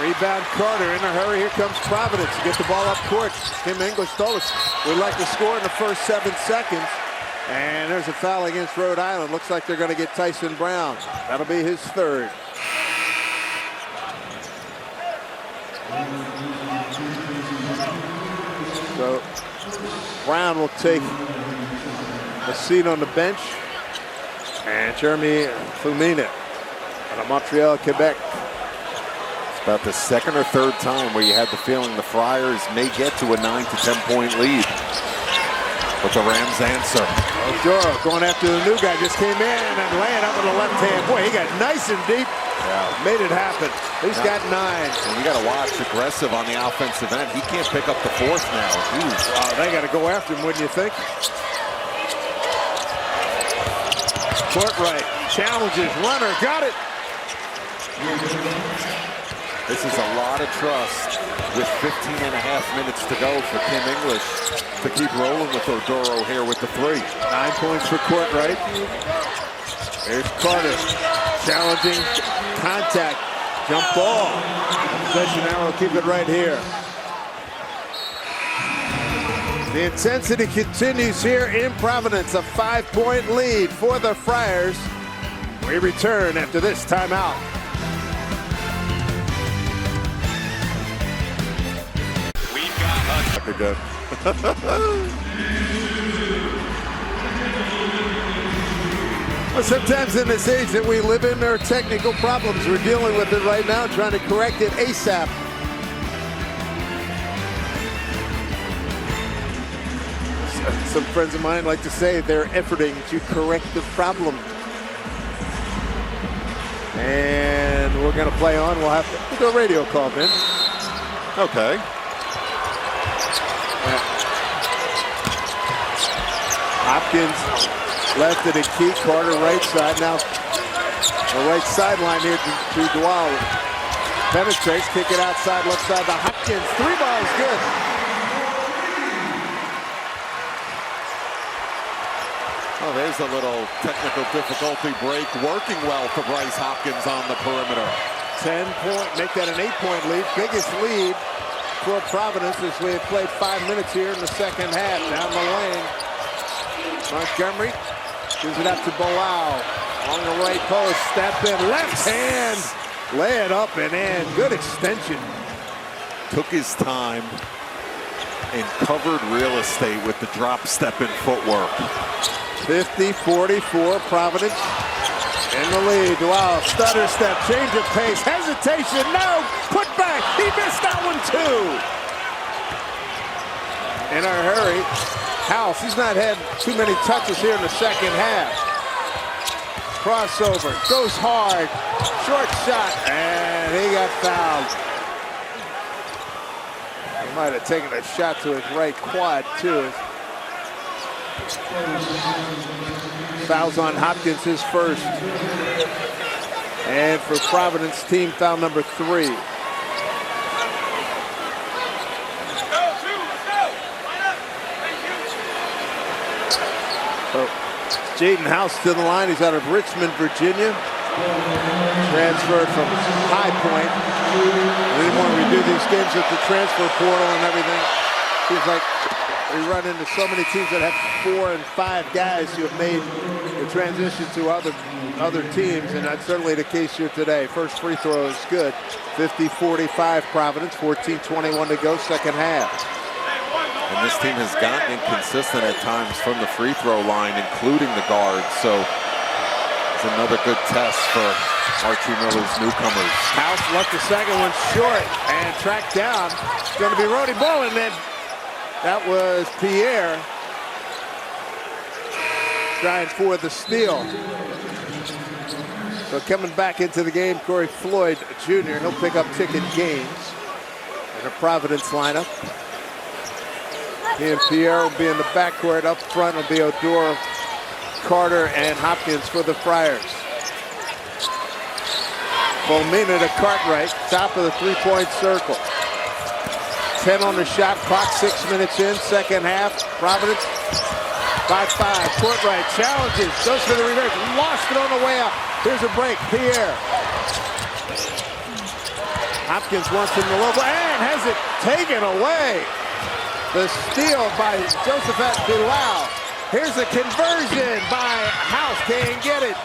Rebound Carter in a hurry. Here comes Providence to get the ball up court. Tim English told us we'd like to score in the first 7 seconds. And there's a foul against Rhode Island. Looks like they're going to get Tyson Brown. That'll be his third. So Brown will take a seat on the bench. And Jeremy Fumina out of Montreal, Quebec. It's about the second or third time where you had the feeling the Friars may get to a 9 to 10 point lead. But the Rams answer. Odoro going after the new guy, just came in and laying up on the left hand. Boy, he got nice and deep. Yeah. Made it happen. He's got 9. And you got to watch aggressive on the offensive end. He can't pick up the fourth now. They got to go after him, wouldn't you think? Courtright challenges, runner, got it. This is a lot of trust with 15.5 minutes to go for Tim English to keep rolling with Odoro here with the 3. 9 points for Courtright. There's Carter challenging contact, jump ball. Possession arrow, keep it right here. The intensity continues here in Providence, a 5-point lead for the Friars. We return after this timeout. We've got Good. Well, sometimes in this age that we live in, there are technical problems. We're dealing with it right now, trying to correct it ASAP. Some friends of mine like to say they're efforting to correct the problem. And we're going to play on. We'll have to do a radio call, Ben. Okay. Hopkins left it at key. Carter right side. Now the right sideline here to Dewell. Penetrates, kick it outside, left side to Hopkins. 3 balls, good. Oh, there's a little technical difficulty break. Working well for Bryce Hopkins on the perimeter. 10-point, make that an 8-point lead. Biggest lead for Providence as we have played 5 minutes here in the second half. Down the lane. Montgomery gives it up to Bilal. On the right post, step in, left hand. Lay it up and in. Good extension. Took his time and covered real estate with the drop step and footwork. 50-44, Providence in the lead. Wow, stutter step, change of pace, hesitation, no, put back. He missed that one too. In a hurry, House, he's not had too many touches here in the second half. crossover, goes hard, short shot, and he got fouled. He might have taken a shot to his right quad, too. Fouls on Hopkins, his first. And for Providence, team foul number 3. So, Jaden House to the line. He's out of Richmond, Virginia. Transferred from High Point. They didn't want to redo these games with the transfer portal and everything. Seems like we run into so many teams that have 4 and 5 guys who have made the transition to other teams, and that's certainly the case here today. First free throw is good. 50-45 Providence, 14:21 to go, second half. And this team has gotten inconsistent at times from the free throw line, including the guards. So it's another good test for Archie Miller's newcomers. House left the second one short and tracked down. It's going to be Rody Bull, and then that was Pierre trying for the steal. So coming back into the game, Corey Floyd Jr. He'll pick up ticket games in the Providence lineup. He and Pierre will be in the backcourt. Up front will be Odor, Carter, and Hopkins for the Friars. Bomina to Cartwright, top of the three-point circle. 10 on the shot clock, 6 minutes in, second half. Providence by 5. Courtright challenges, goes for the reverse, lost it on the way out. Here's a break, Pierre. Hopkins wants him to low and has it taken away. The steal by Josephat Bilal. Here's a conversion by House, can't get it.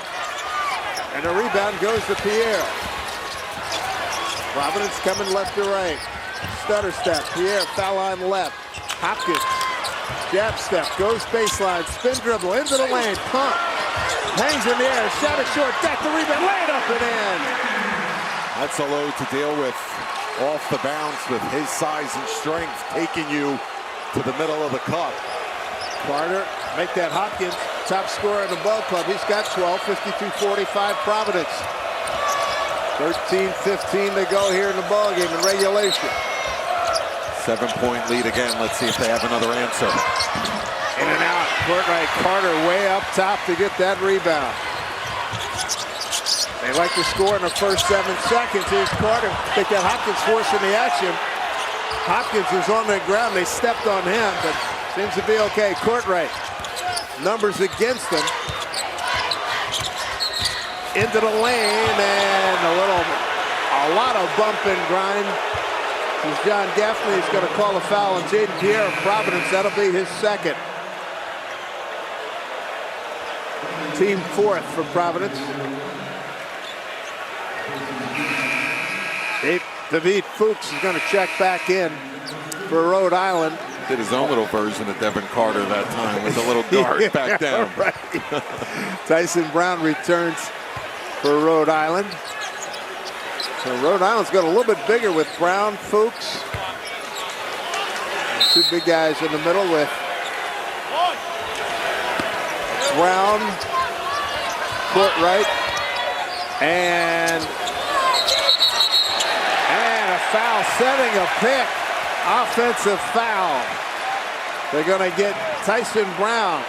And the rebound goes to Pierre. Providence coming left to right. Stutter step, Pierre foul line left. Hopkins, jab step, goes baseline, spin dribble into the lane, pump. Hangs in the air, shot it short, got the rebound, laid up and in. That's a load to deal with off the bounce with his size and strength, taking you to the middle of the cup. Carter, make that Hopkins top scorer in the ball club. He's got 12, 52-45 Providence. 13-15 to go here in the ball game in regulation. 7-point lead again. Let's see if they have another answer. In and out. Courtright, Carter way up top to get that rebound. They like to score in the first 7 seconds. Here's Carter. Think that Hopkins forcing the action. Hopkins is on the ground. They stepped on him, but seems to be okay. Courtright, numbers against him. Into the lane and a lot of bump and grind. As John Gaffney is going to call a foul on Jaden Pierre of Providence. That'll be his second. Team 4th for Providence. David Fuchs is going to check back in for Rhode Island. Did his own little version of Devin Carter that time with a little guard back down. Right. Tyson Brown returns for Rhode Island. So Rhode Island's got a little bit bigger with Brown, Fuchs. And 2 big guys in the middle with Brown, Courtright, and a foul, setting a pick. Offensive foul. They're going to get Tyson Brown.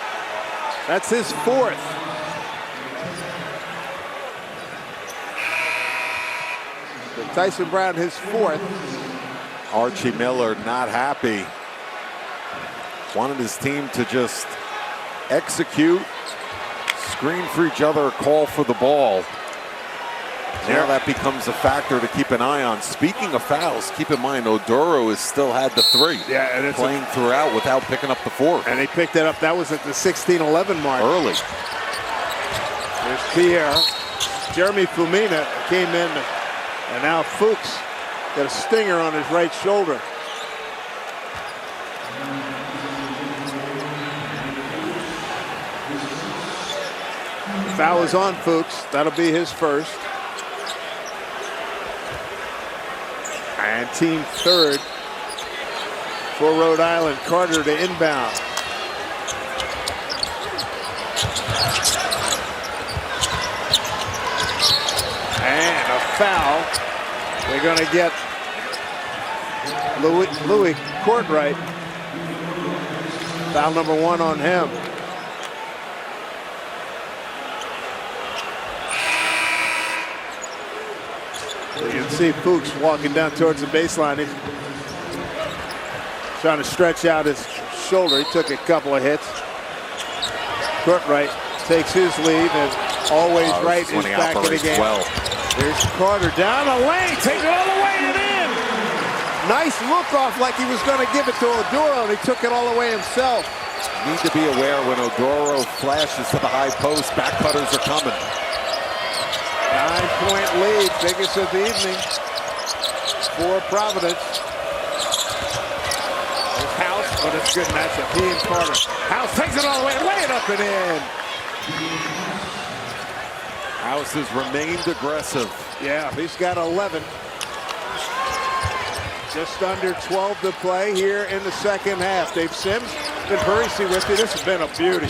That's his 4th. So Tyson Brown, his 4th. Archie Miller not happy. Wanted his team to just execute, screen for each other, call for the ball. Now that becomes a factor to keep an eye on. Speaking of fouls, keep in mind Odoro has still had the 3. Yeah, and it's playing throughout without picking up the 4th. And he picked it up. That was at the 16-11 mark. Early. There's Pierre. Jeremy Fumina came in, and now Fuchs got a stinger on his right shoulder. The foul is on Fuchs. That'll be his first. And team 3rd for Rhode Island. Carter to inbound. foul. They're going to get Louis Courtright. Foul number 1 on him. You can see Fuchs walking down towards the baseline. He's trying to stretch out his shoulder. He took a couple of hits. Courtright takes his lead, and always right is back in the game. Well. There's Carter down the lane, takes it all the way and in. Nice look off like he was going to give it to Oduro, and he took it all the way himself. Need to be aware when Oduro flashes to the high post, back cutters are coming. 9-point lead, biggest of the evening for Providence. There's House, but it's a good matchup. He and Carter. House takes it all the way, lay it up and in. House has remained aggressive. Yeah, he's got 11. Just under 12 to play here in the second half. Dave Sims, been Parisi with you. This has been a beauty.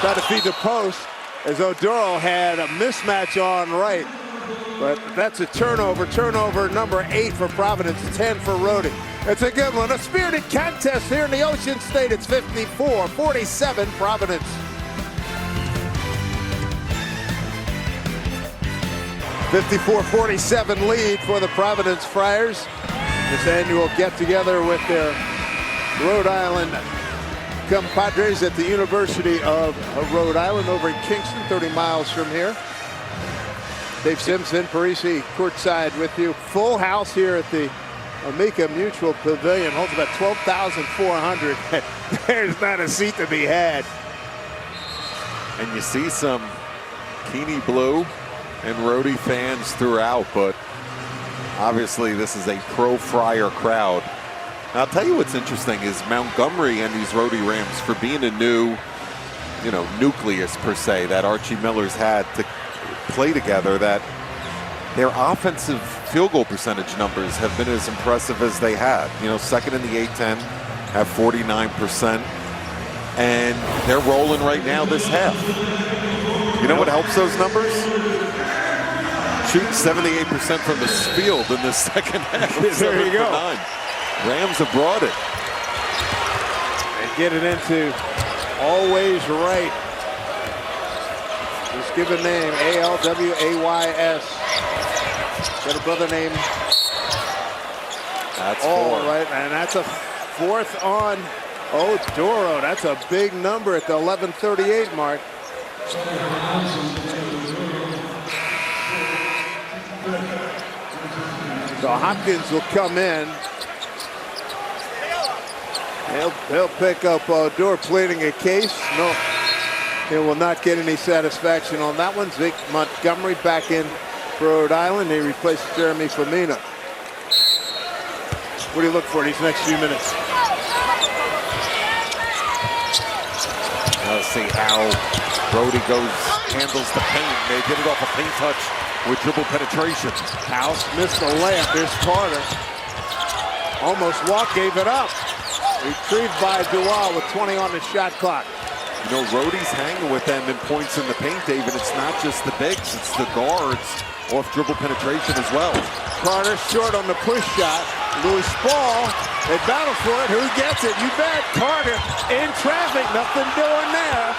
Trying to feed the post as Oduro had a mismatch on right. But that's a turnover. Turnover number 8 for Providence, 10 for Rhody. It's a good one. A spirited contest here in the Ocean State. It's 54-47 Providence. 54-47 lead for the Providence Friars. This annual get-together with their Rhode Island compadres at the University of Rhode Island over in Kingston, 30 miles from here. Dave Simpson, Parisi, courtside with you. Full house here at the Amica Mutual Pavilion. Holds about 12,400. There's not a seat to be had. And you see some Keeney Blue and Rhody fans throughout, but obviously this is a pro-Friar crowd. Now, I'll tell you what's interesting is Montgomery and these Rhody Rams, for being a new, nucleus per se that Archie Miller's had to play together, that their offensive field goal percentage numbers have been as impressive as they had. Second in the A-10, have 49%, and they're rolling right now this half. You know what helps those numbers? Shooting 78% from the field in the second half. There you go. 9. Rams have brought it. They get it into always right. Just give a name, A-L-W-A-Y-S. Got a brother named. That's all 4. right, and that's a 4th on Oduro. That's a big number at the 11:38 mark. So Hopkins will come in. He'll pick up Oduro, pleading a case. No, he will not get any satisfaction on that one. Zeke Montgomery back in for Rhode Island. He replaces Jeremy Firmino. What do you look for these next few minutes? Let's see how Rhody handles the paint. They get it off a paint touch with dribble penetration. House missed the layup. Here's Carter. Almost walked, gave it up. Retrieved by Duval with 20 on the shot clock. Rhody's hanging with them in points in the paint, David. It's not just the bigs, it's the guards off dribble penetration as well. Carter short on the push shot. Louis Ball, they battle for it. Who gets it? You bet. Carter in traffic, nothing doing there.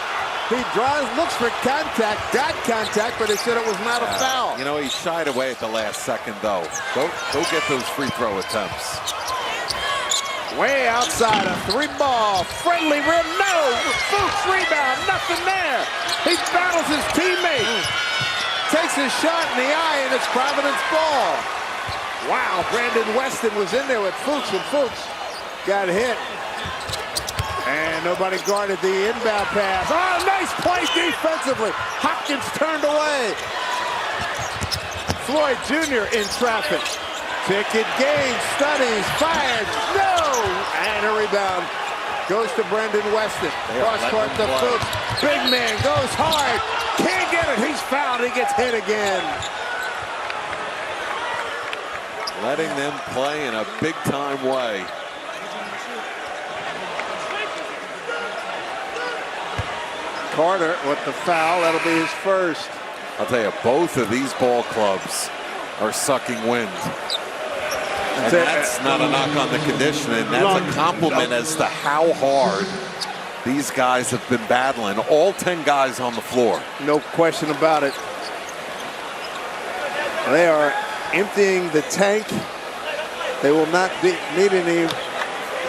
He drives, looks for contact, got contact, but he said it was not a foul. He shied away at the last second, though. Go get those free throw attempts. Way outside, a 3-ball, friendly rim, no! Fuchs rebound, nothing there. He battles his teammate. Takes his shot in the eye, and it's Providence ball. Wow, Brandon Weston was in there with Fuchs, and Fuchs got hit. And nobody guarded the inbound pass. Oh, nice play defensively. Hopkins turned away. Floyd Jr. in traffic. Ticket gain, studies, fired, no! And a rebound goes to Brandon Weston. Cross court to Fuchs. Big man goes hard. Can't get it. He's fouled. He gets hit again. Letting them play in a big-time way. Carter with the foul. That'll be his first. I'll tell you, both of these ball clubs are sucking wind. And that's not a knock on the conditioning. That's a compliment as to how hard these guys have been battling. All 10 guys on the floor. No question about it. They are emptying the tank. They will not need any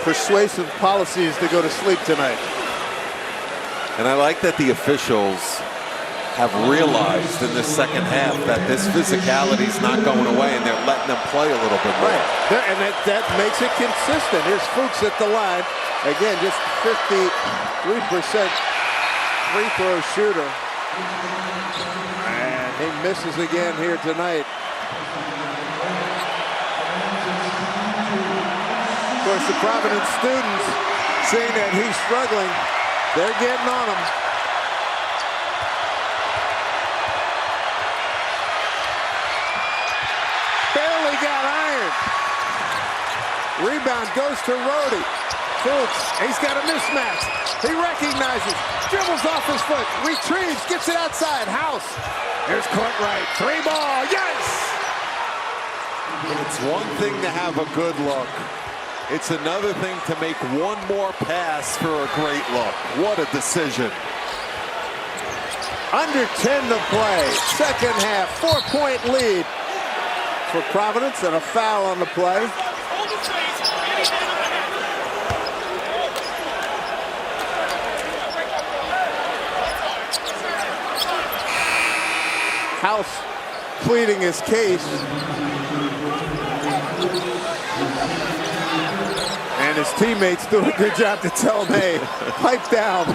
persuasive policies to go to sleep tonight. And I like that the officials have realized in this second half that this physicality is not going away, and they're letting them play a little bit more. Right. And that makes it consistent. Here's Fuchs at the line. Again, just 53% free throw shooter. And he misses again here tonight. Of course, the Providence students, seeing that he's struggling, they're getting on him. Barely got ironed. Rebound goes to Rhodey. Fuchs, he's got a mismatch. He recognizes, dribbles off his foot, retrieves, gets it outside. House. Here's Courtright. 3-ball. Yes! It's one thing to have a good look. It's another thing to make one more pass for a great look. What a decision. Under 10 to play. Second half, 4-point lead for Providence, and a foul on the play. House pleading his case. And his teammates do a good job to tell him, hey, pipe down,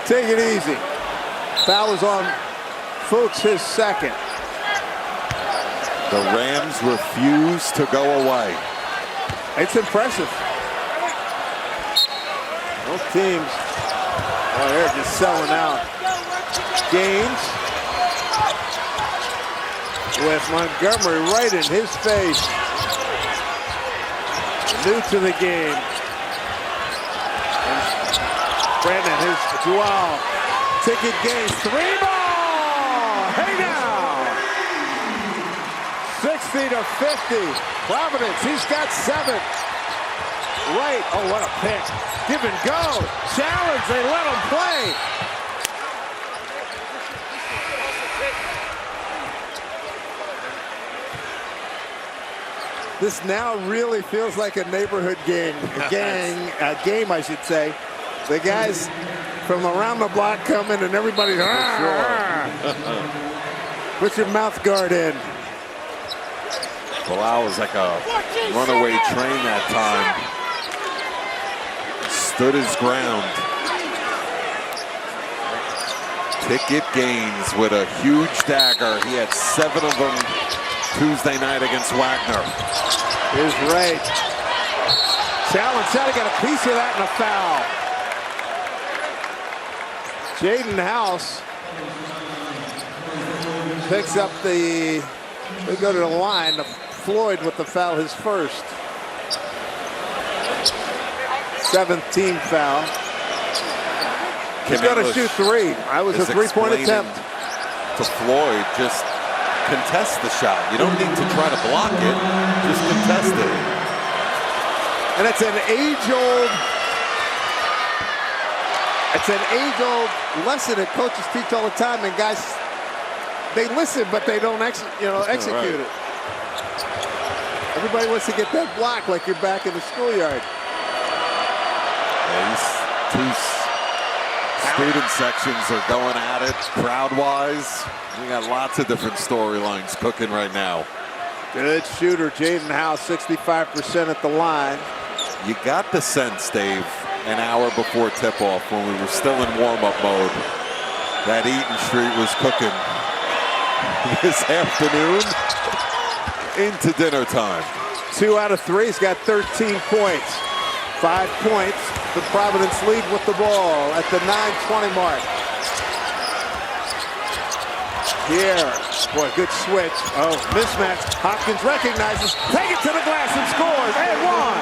take it easy. Foul is on Fuchs, his second. The Rams refuse to go away. It's impressive. Both teams, oh, they're just selling out. Gaines with Montgomery right in his face. New to the game. And Brandon, his dual. Ticket Gaines, 3-ball. Hey now. 60 to 50. Providence, he's got 7. Right. Oh, what a pick. Give and go. Challenge. They let him play. This now really feels like a neighborhood game. A game, I should say. The guys from around the block come in and everybody's put your mouth guard in. Bilal was like a runaway train that time. Stood his ground. Ticket Gaines with a huge dagger. He had 7 of them Tuesday night against Wagner. Is right. Challenge shot, he got a piece of that and a foul. Jaden House picks up we go to the line. Floyd with the foul, his first. 7th team foul. He's going to shoot 3. I was a 3-point attempt. To Floyd, just contest the shot. You don't need to try to block it, just contest it. And it's an age-old lesson that coaches teach all the time, and guys, they listen, but they don't execute it. Everybody wants to get that block like you're back in the schoolyard. Yeah, these two student sections are going at it crowd-wise. We got lots of different storylines cooking right now. Good shooter, Jaden House, 65% at the line. You got the sense, Dave, an hour before tip-off when we were still in warm-up mode, that Eaton Street was cooking this afternoon into dinner time. 2 out of 3. He's got 13 points. 5 points. The Providence lead with the ball at the 9:20 mark. Here, boy, good switch. Oh, mismatch. Hopkins recognizes, take it to the glass and scores, and 1.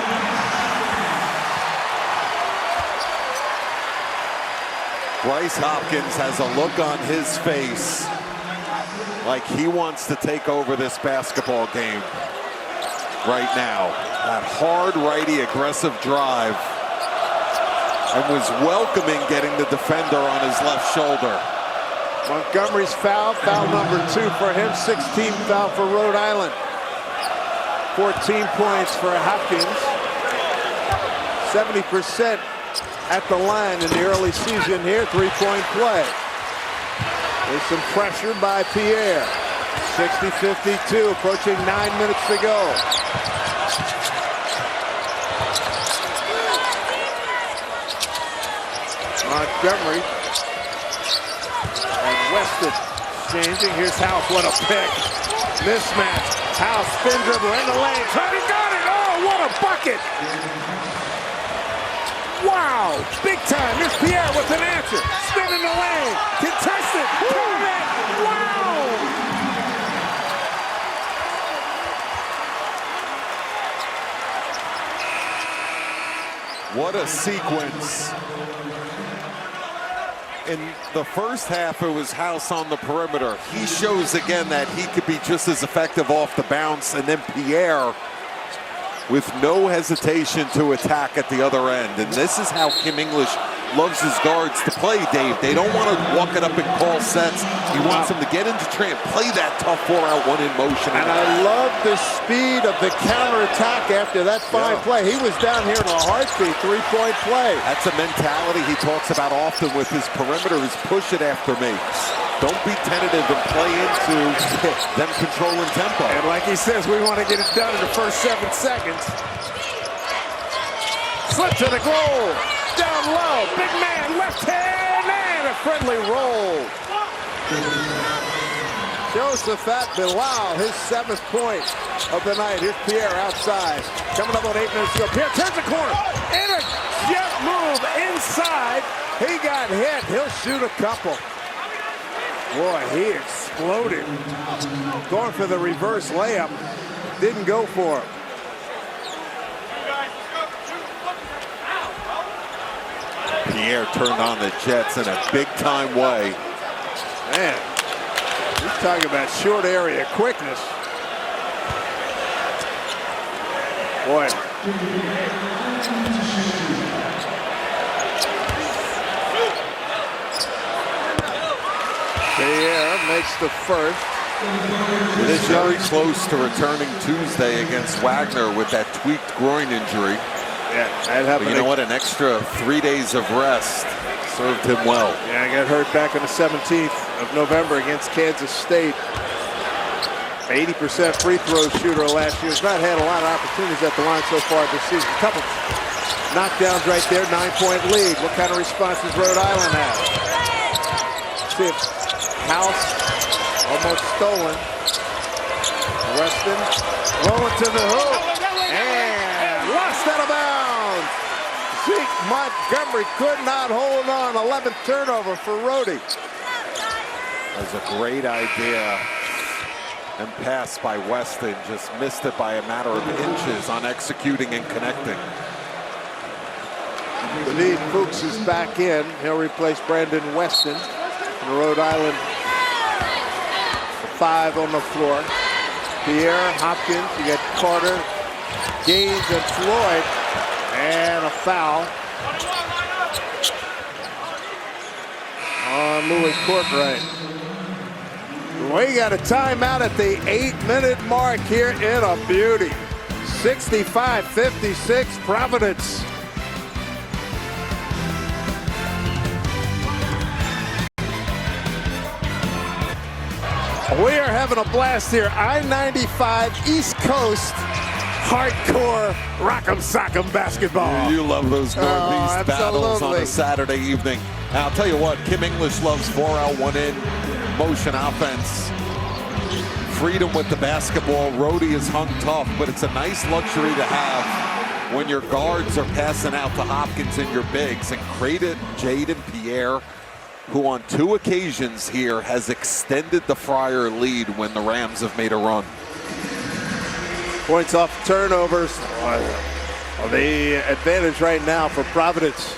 Bryce Hopkins has a look on his face like he wants to take over this basketball game right now. That hard righty aggressive drive, and was welcoming getting the defender on his left shoulder. Montgomery's foul number 2 for him, 16th foul for Rhode Island. 14 points for Hopkins. 70% at the line in the early season here, three-point play. There's some pressure by Pierre. 60-52, approaching 9 minutes to go. Montgomery and Weston changing. Here's House, what a pick. Mismatch. House spin dribble in the lane. He got it. Oh, what a bucket. Wow, big time. Here's Pierre with an answer. Spin in the lane. Contested. Wow. What a sequence. In the first half, it was House on the perimeter. He shows again that he could be just as effective off the bounce, and then Pierre with no hesitation to attack at the other end. And this is how Kim English loves his guards to play, Dave. They don't want to walk it up and call sets. He wants them to get into tray and play that tough 4-out 1-in motion. And I love the speed of the counterattack after that fine play. He was down here in a heartbeat, three-point play. That's a mentality he talks about often with his perimeter, is push it after me. Don't be tentative and play into them controlling tempo. And like he says, we want to get it done in the first 7 seconds. Slip to the goal. Down low. Big man, left hand, and a friendly roll. Josephat Bilal, his 7th point of the night. Here's Pierre outside. Coming up on 8 minutes to go. Pierre turns the corner. In a jet move inside. He got hit. He'll shoot a couple. Boy, he exploded. Going for the reverse layup. Didn't go for him. Pierre turned on the Jets in a big-time way. Man, he's talking about short area quickness. Boy. Pierre makes the first. It is very close to returning Tuesday against Wagner with that tweaked groin injury. Yeah, that happened. But you know what? An extra 3 days of rest served him well. Yeah, I got hurt back on the 17th of November against Kansas State. 80% free throw shooter last year. Has not had a lot of opportunities at the line so far this season. A couple knockdowns right there, 9-point lead. What kind of response does Rhode Island have? See if House almost stolen. Weston rolling to the hoop and lost out of bounds. Zeke Montgomery could not hold on. 11th turnover for Rhodey. That was a great idea. And pass by Weston, just missed it by a matter of inches on executing and connecting. David Fuchs is back in. He'll replace Brandon Weston. And Rhode Island, 5 on the floor. Pierre, Hopkins, you got Carter, Gaines, and Floyd. And a foul on Louis Courtright. We got a timeout at the 8-minute mark here in a beauty. 65-56 Providence. We are having a blast here. I-95 East Coast hardcore rock'em sock'em basketball. You love those Northeast battles on a Saturday evening. Now, I'll tell you what, Kim English loves 4-out 1-in motion offense. Freedom with the basketball. Rhodey is hung tough, but it's a nice luxury to have when your guards are passing out to Hopkins and your bigs. And credit Jaden Pierre, who on 2 occasions here has extended the Friar lead when the Rams have made a run. Points off turnovers. The advantage right now for Providence.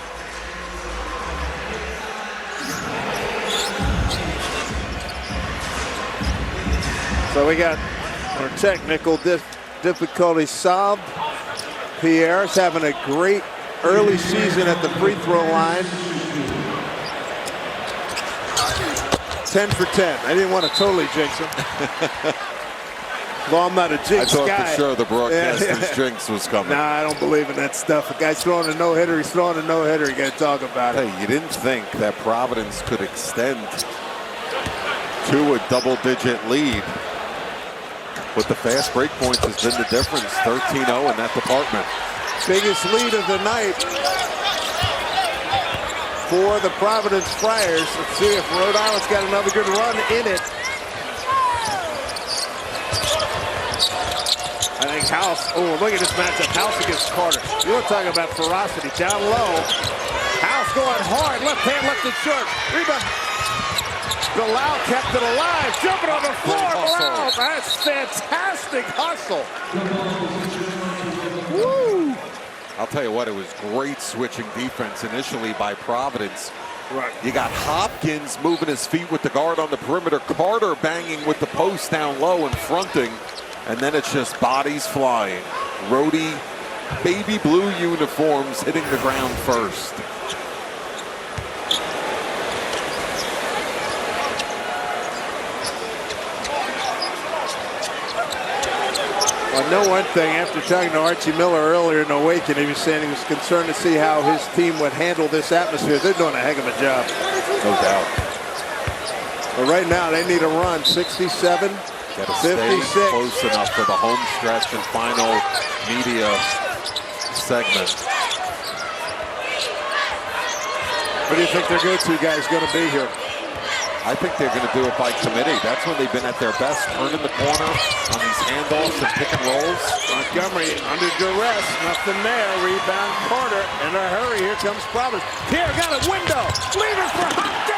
So we got our technical difficulty solved. Pierre's having a great early season at the free throw line. 10 for 10. I didn't want to totally jinx him. Well, I'm not a jinx guy. I thought for sure the broadcaster's jinx was coming. Nah, I don't believe in that stuff. A guy's throwing a no-hitter, he's throwing a no-hitter. You got to talk about it. Hey, you didn't think that Providence could extend to a double-digit lead. But the fast break points has been the difference. 13-0 in that department. Biggest lead of the night for the Providence Friars. Let's see if Rhode Island's got another good run in it. I think House, oh, look at this matchup. House against Carter. You want to talk about ferocity. Down low. House going hard. Left hand, left it short. Rebound. Bilal kept it alive. Jumping on the floor. Wow, that's fantastic hustle. Woo! I'll tell you what, it was great switching defense initially by Providence. Right. You got Hopkins moving his feet with the guard on the perimeter. Carter banging with the post down low and fronting. And then it's just bodies flying. Rhodey, baby blue uniforms hitting the ground first. I know one thing, after talking to Archie Miller earlier in Awaken, he was saying he was concerned to see how his team would handle this atmosphere. They're doing a heck of a job. No doubt. But right now, they need a run. 67, Got to 56. stay close enough for the home stretch and final media segment. What do you think their go-to guy is going to be here? I think they're going to do it by committee. That's when they've been at their best, turning the corner on these handoffs and pick and rolls. Montgomery under duress, nothing there. Rebound Carter in a hurry. Here comes Providence. Pierre got a window. Leaving for Hopkins.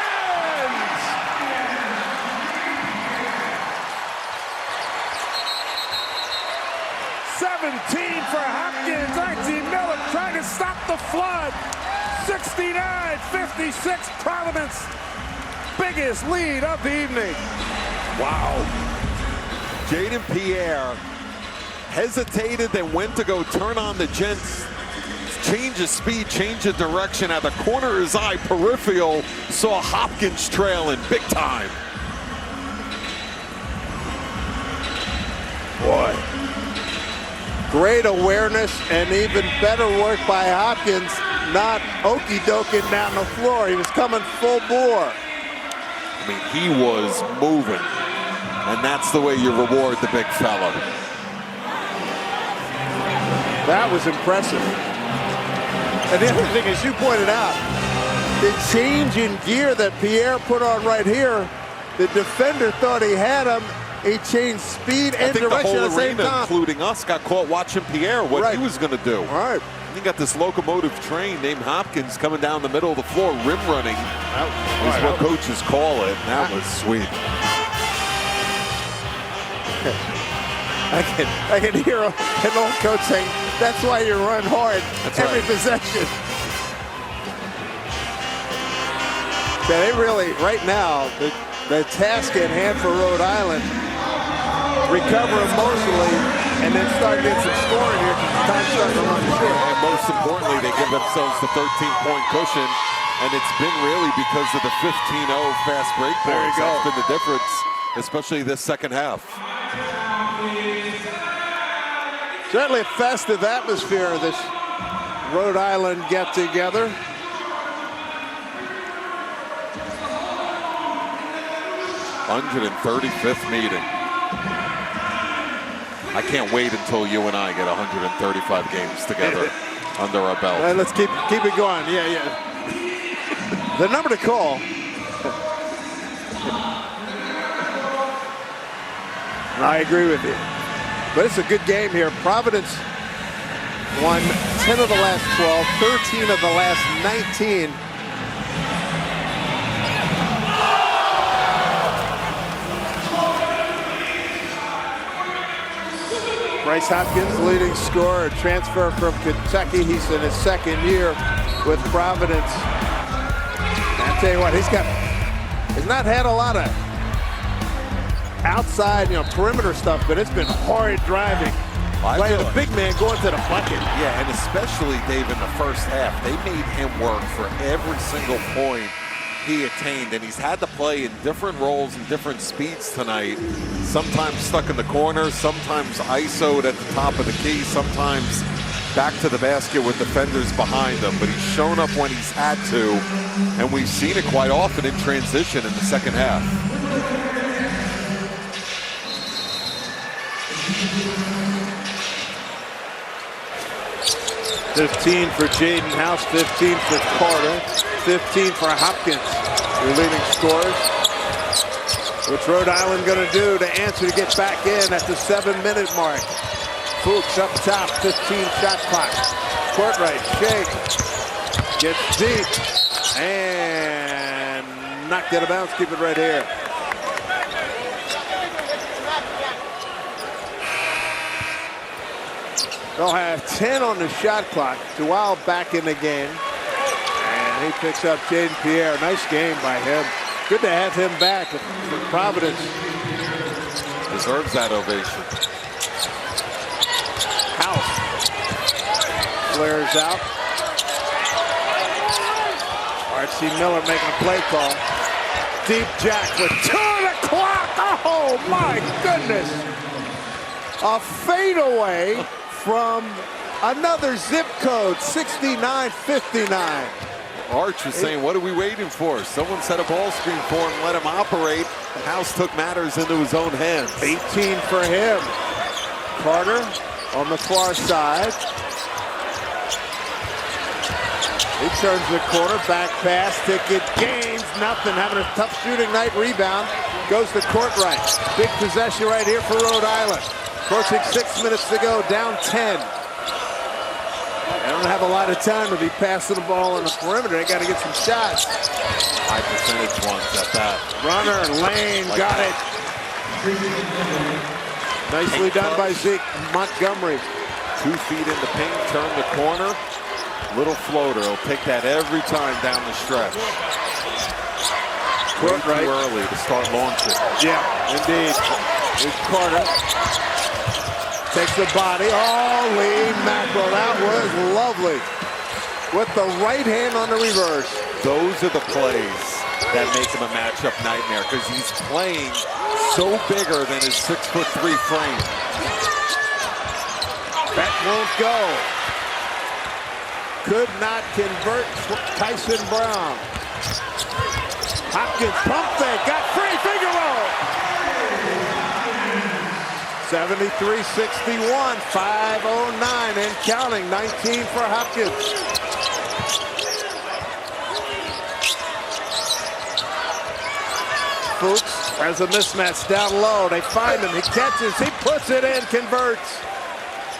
$17 for Hopkins. Archie Miller trying to stop the flood. 69-56 Providence. Biggest lead of the evening. Wow. Jaden Pierre hesitated, then went to go turn on the gents. Change of speed, change of direction. At the corner of his eye, peripheral, saw Hopkins trailing big time. Boy. Great awareness and even better work by Hopkins. Not okey-doking down the floor. He was coming full bore. I mean, he was moving, and that's the way you reward the big fella. That was impressive. And the other thing, as you pointed out, the change in gear that Pierre put on right here, the defender thought he had him. He changed speed and direction at the same time. Including us, got caught watching Pierre, what he was going to do. All right. You got this locomotive train named Hopkins coming down the middle of the floor, rim running. Is what coaches call it. That was sweet. I can hear an old coach saying, that's why you run hard every possession. Yeah, they really, right now, the task at hand for Rhode Island, recover emotionally, and then start getting some scoring here because the time's starting to run short. And most importantly, they give themselves the 13-point cushion, and it's been really because of the 15-0 fast break points. That's been the difference, especially this second half. Certainly a festive atmosphere of this Rhode Island get-together. '135th meeting. I can't wait until you and I get 135 games together under our belt. Let's keep it going. Yeah. The number to call. I agree with you. But it's a good game here. Providence won 10 of the last 12, 13 of the last 19. Bryce Hopkins, leading scorer, transfer from Kentucky. He's in his second year with Providence. And I tell you what, he's not had a lot of outside, perimeter stuff, but it's been hard driving. Playing the big man going to the bucket. Yeah, and especially, Dave, in the first half, they made him work for every single point he attained, and he's had to play in different roles and different speeds tonight. Sometimes stuck in the corner, sometimes ISO'd at the top of the key, sometimes back to the basket with defenders behind him. But he's shown up when he's had to, and we've seen it quite often in transition in the second half. 15 for Jaden House, 15 for Carter, 15 for Hopkins, your leading scorers. What's Rhode Island going to do to answer to get back in at the 7-minute mark? Fuchs up top, 15-shot clock. Courtright, shake, gets deep, and knocked out of bounds. Keep it right here. They'll have 10 on the shot clock. Dual back in the game. And he picks up Jaden Pierre. Nice game by him. Good to have him back for Providence. Deserves that ovation. House flares out. R.C. Miller making a play call. Deep Jack with 2 on the clock. Oh, my goodness. A fadeaway from another zip code, 6959. Arch was saying, what are we waiting for? Someone set a ball screen for him, let him operate. House took matters into his own hands. 18 for him. Carter on the far side. He turns the corner, back pass, ticket, gains, nothing. Having a tough shooting night, rebound. Goes to Courtright. Big possession right here for Rhode Island. Approaching 6 minutes to go, down 10. They don't have a lot of time to be passing the ball on the perimeter. They got to get some shots. High percentage ones at that. Runner, Lane, like got that. It. Nicely done by Zeke Montgomery. 2 feet in the paint, turn the corner. Little floater. He'll take that every time down the stretch. Way too early to start launching. Yeah, indeed. Here's Carter. Takes the body. Holy mackerel, that was lovely. With the right hand on the reverse. Those are the plays that make him a matchup nightmare because he's playing so bigger than his 6'3" frame. That won't go. Could not convert Tyson Brown. Hopkins pump fake, got free, finger roll. 73-61, 5:09 and counting, 19 for Hopkins. Fuchs has a mismatch down low. They find him, he catches, he puts it in, converts.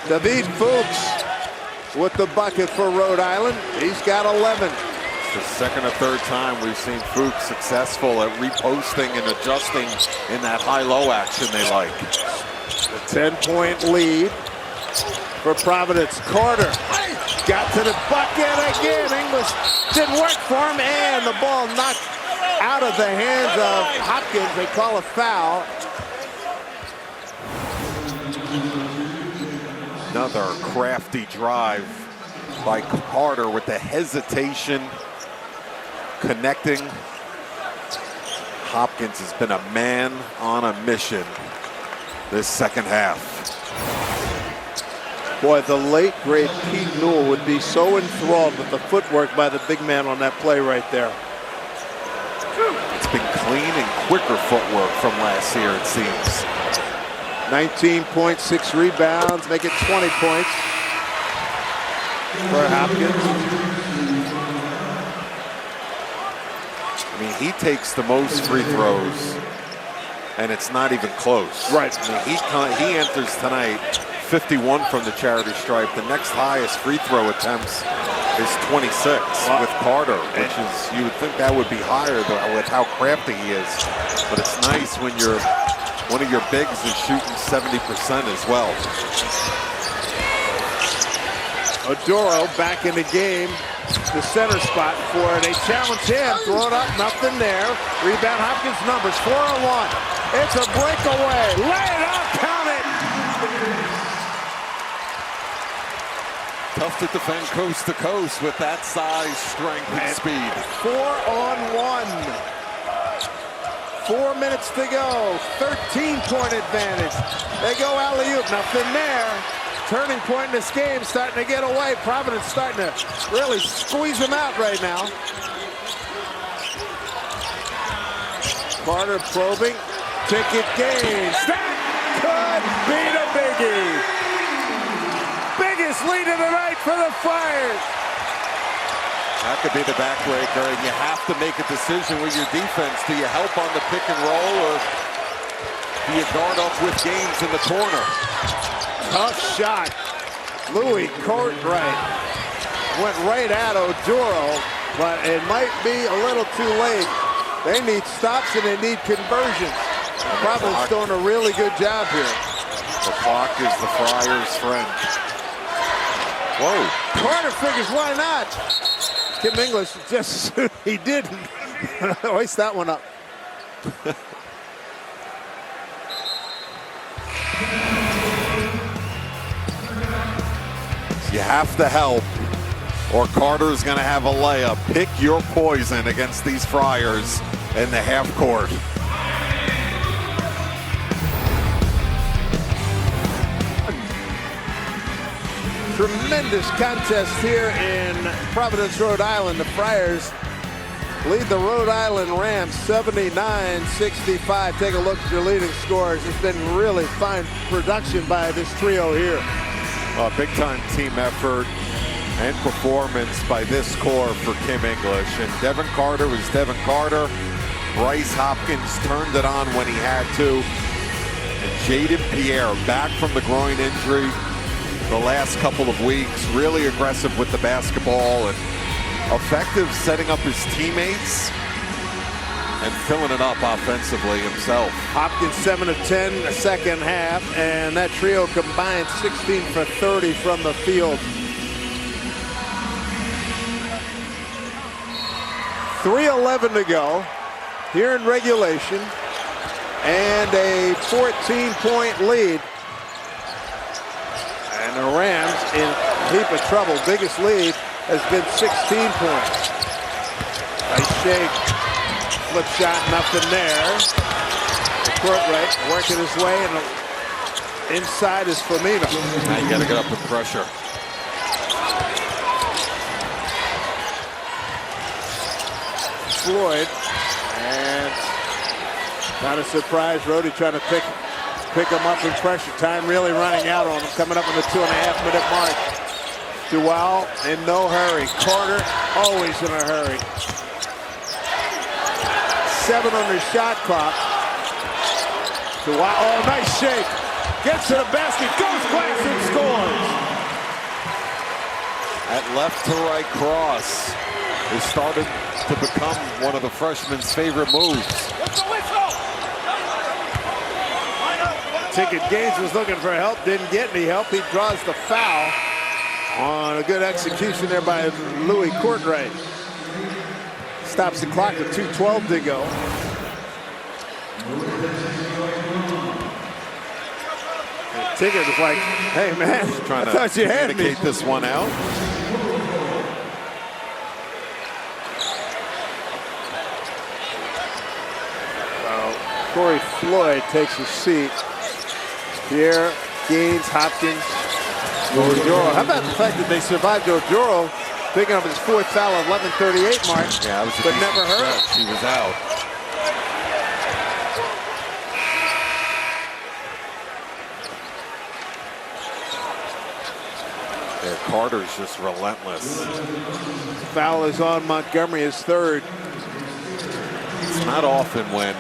David Fuchs with the bucket for Rhode Island. He's got 11. It's the second or third time we've seen Fuchs successful at reposting and adjusting in that high-low action they like. A 10-point lead for Providence. Carter got to the bucket again. English didn't work for him, and the ball knocked out of the hands of Hopkins. They call a foul. Another crafty drive by Carter with the hesitation, connecting. Hopkins has been a man on a mission this second half. Boy, the late, great Pete Newell would be so enthralled with the footwork by the big man on that play right there. It's been clean and quicker footwork from last year, it seems. 19.6 rebounds, make it 20 points for Hopkins. I mean, he takes the most free throws, and it's not even close. Right. I mean, he enters tonight 51 from the charity stripe. The next highest free throw attempts is 26 with Carter, which is, you would think that would be higher with how crafty he is. But it's nice when one of your bigs is shooting 70% as well. Oduro back in the game, the center spot for it. They challenge him, throw it up, nothing there. Rebound, Hopkins numbers, 4-on-1. It's a breakaway. Lay it up, count it. Tough to defend coast to coast with that size, strength, and speed. 4-on-1. 4 minutes to go. 13-point advantage. They go alley-oop. Nothing there. Turning point in this game, starting to get away. Providence starting to really squeeze them out right now. Carter probing. Ticket gains. That could be the biggie. Biggest lead of the night for the Friars. That could be the backbreaker, and you have to make a decision with your defense. Do you help on the pick and roll, or do you guard up with Gaines in the corner? Tough shot. Louis Courtright went right at Oduro, but it might be a little too late. They need stops and they need conversions. Providence doing a really good job here. The clock is the Friars' friend. Whoa. Carter figures, why not? Kim English just, he didn't. Hoist that one up. You have to help, or Carter's going to have a layup. Pick your poison against these Friars in the half court. Tremendous contest here in Providence, Rhode Island. The Friars lead the Rhode Island Rams 79-65. Take a look at your leading scores. It's been really fine production by this trio here. A big-time team effort and performance by this core for Kim English. And Devin Carter was Devin Carter. Bryce Hopkins turned it on when he had to. And Jaden Pierre, back from the groin injury the last couple of weeks, really aggressive with the basketball and effective setting up his teammates and filling it up offensively himself. Hopkins 7 of 10 the second half, and that trio combined 16 for 30 from the field. 3:11 to go here in regulation, and a 14-point lead. And the Rams in a heap of trouble. Biggest lead has been 16 points. Nice shake. Flip shot, nothing there. Courtright working his way, and inside is Firmino. Now you got to get up with pressure. Floyd, and not a surprise. Rhodey trying to pick him up in pressure. Time really running out on him. Coming up on the 2.5-minute mark. Duval in no hurry. Carter always in a hurry. 7 on the shot clock. Duval, oh, nice shake. Gets to the basket, goes glass and scores. That left to right cross is starting to become one of the freshmen's favorite moves. Ticket Gaines was looking for help, didn't get any help. He draws the foul on a good execution there by Louis Courtright. Stops the clock with 2:12 to go. Ticket was like, hey man, Trying I to thought you had me. communicate this one out. Corey Floyd takes his seat. Pierre, Gaines, Hopkins, Oduro. How about the fact that they survived Oduro picking up his 4th foul at 11:38 mark, Yeah, it was a but decent never hurt. stretch. He was out. Yeah, Carter's just relentless. Foul is on Montgomery, his 3rd. It's not often when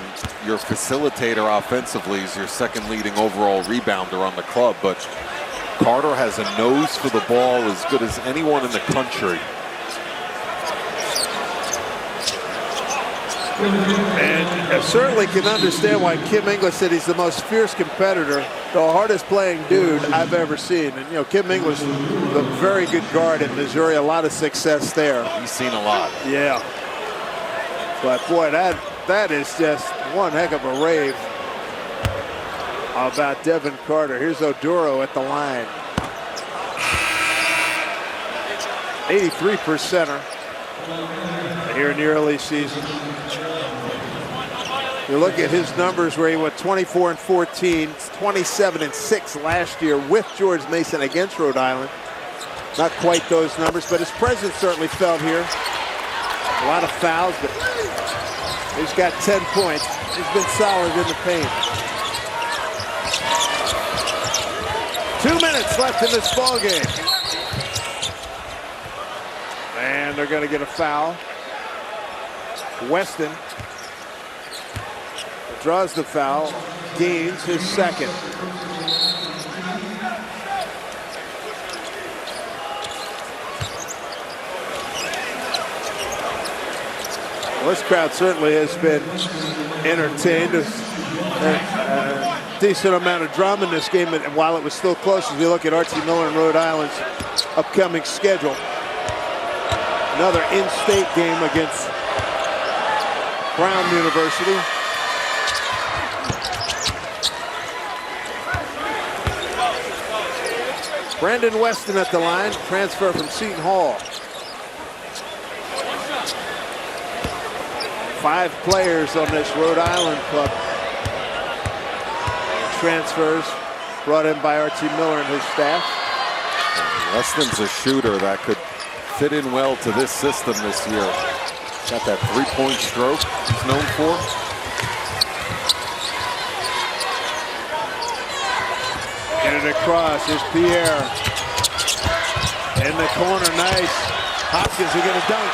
your facilitator offensively is your second leading overall rebounder on the club, but Carter has a nose for the ball as good as anyone in the country. And I certainly can understand why Kim English said he's the most fierce competitor, the hardest playing dude I've ever seen. And, you know, Kim English, a very good guard in Missouri, a lot of success there. He's seen a lot. Yeah. But, boy, that is just one heck of a rave. How about Devin Carter? Here's Oduro at the line. 83%er here in the early season. You look at his numbers where he went 24 and 14, 27 and 6 last year with George Mason against Rhode Island. Not quite those numbers, but his presence certainly felt here. A lot of fouls, but he's got 10 points. He's been solid in the paint. 2 minutes left in this ball game. And they're going to get a foul. Weston draws the foul, gains his second. Well, this crowd certainly has been entertained. There's a decent amount of drama in this game, and while it was still close, as you look at Archie Miller and Rhode Island's upcoming schedule. Another in-state game against Brown University. Brandon Weston at the line, transfer from Seton Hall. 5 players on this Rhode Island club. Transfers brought in by Archie Miller and his staff. Weston's a shooter that could fit in well to this system this year. Got that three-point stroke he's known for. Get it across. Here's Pierre. In the corner, nice. Hopkins will get a dunk.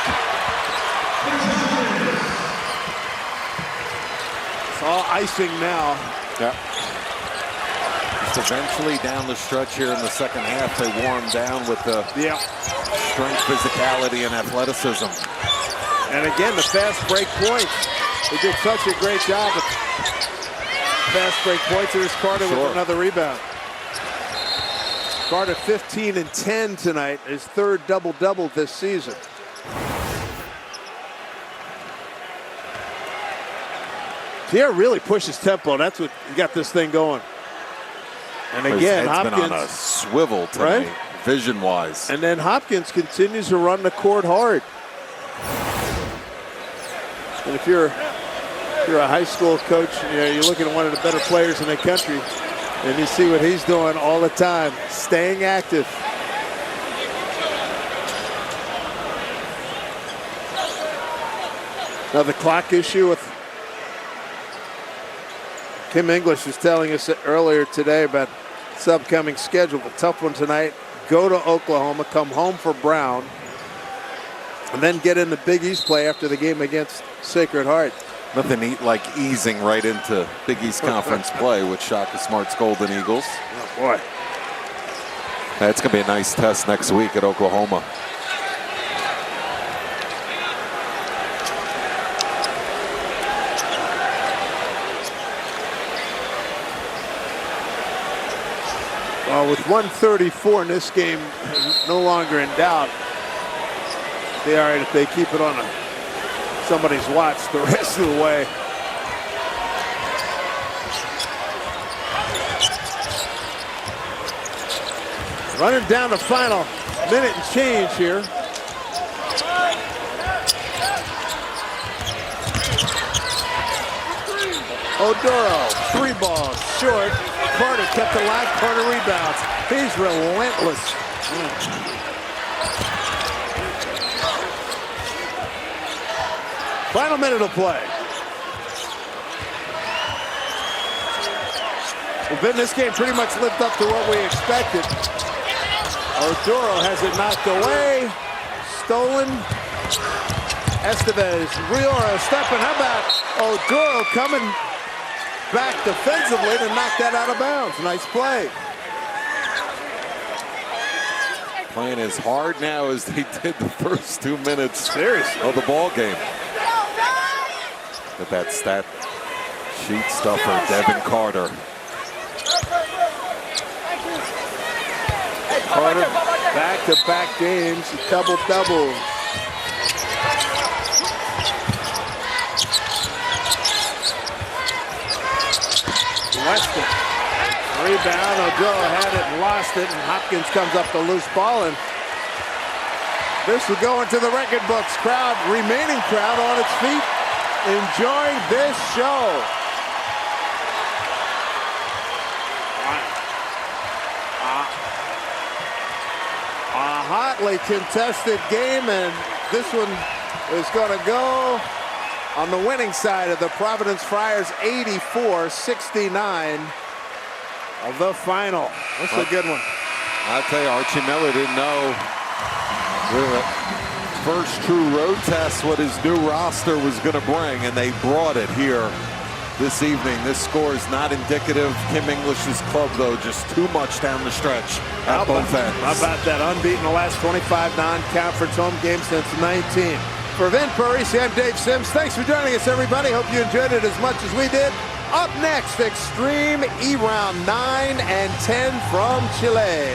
It's all icing now. Yeah. Just eventually down the stretch here in the second half, they wore him down with the strength, physicality, and athleticism. And again, the fast break points. They did such a great job with fast break points. Here's Carter with another rebound. Carter 15 and 10 tonight, his third double-double this season. Pierre really pushes tempo. That's what got this thing going. And again, Hopkins been on a swivel tonight, right? Vision-wise. And then Hopkins continues to run the court hard. And if you're a high school coach, you're looking at one of the better players in the country, and you see what he's doing all the time, staying active. Now the clock issue with Kim English was telling us earlier today about this upcoming schedule. A tough one tonight. Go to Oklahoma, come home for Brown, and then get in the Big East play after the game against Sacred Heart. Nothing like easing right into Big East Conference play with Shaka Smart's Golden Eagles. Oh, boy. That's going to be a nice test next week at Oklahoma. Well, with 134 in this game, no longer in doubt. Be all right if they keep it on somebody's watch the rest of the way. Running down the final minute and change here. Oduro, 3 balls, short. Carter kept alive, Carter rebounds. He's relentless. Final minute of play. Well, Ben, this game pretty much lived up to what we expected. Oduro has it knocked away. Stolen. Estevez, Riora stepping. How about Oduro coming back defensively to knock that out of bounds? Nice play. Playing as hard now as they did the first 2 minutes Seriously. of the ball game. With that stat sheet stuffer, Devin Carter. Carter, back-to-back games, double-doubles. Weston Rebound, Oduro had it and lost it, and Hopkins comes up the loose ball, and this will go into the record books. Remaining crowd on its feet, enjoying this show. A hotly contested game, and this one is going to go on the winning side of the Providence Friars, 84-69 of the final. That's a good one. I'll tell you, Archie Miller didn't know the first true road test what his new roster was going to bring, and they brought it here this evening. This score is not indicative of Kim English's club, though. Just too much down the stretch at both ends. How about that? Unbeaten the last 25 non-conference home games since 19. For Vin Parisi, I'm Dave Sims. Thanks for joining us, everybody. Hope you enjoyed it as much as we did. Up next, Extreme E-Round 9 and 10 from Chile.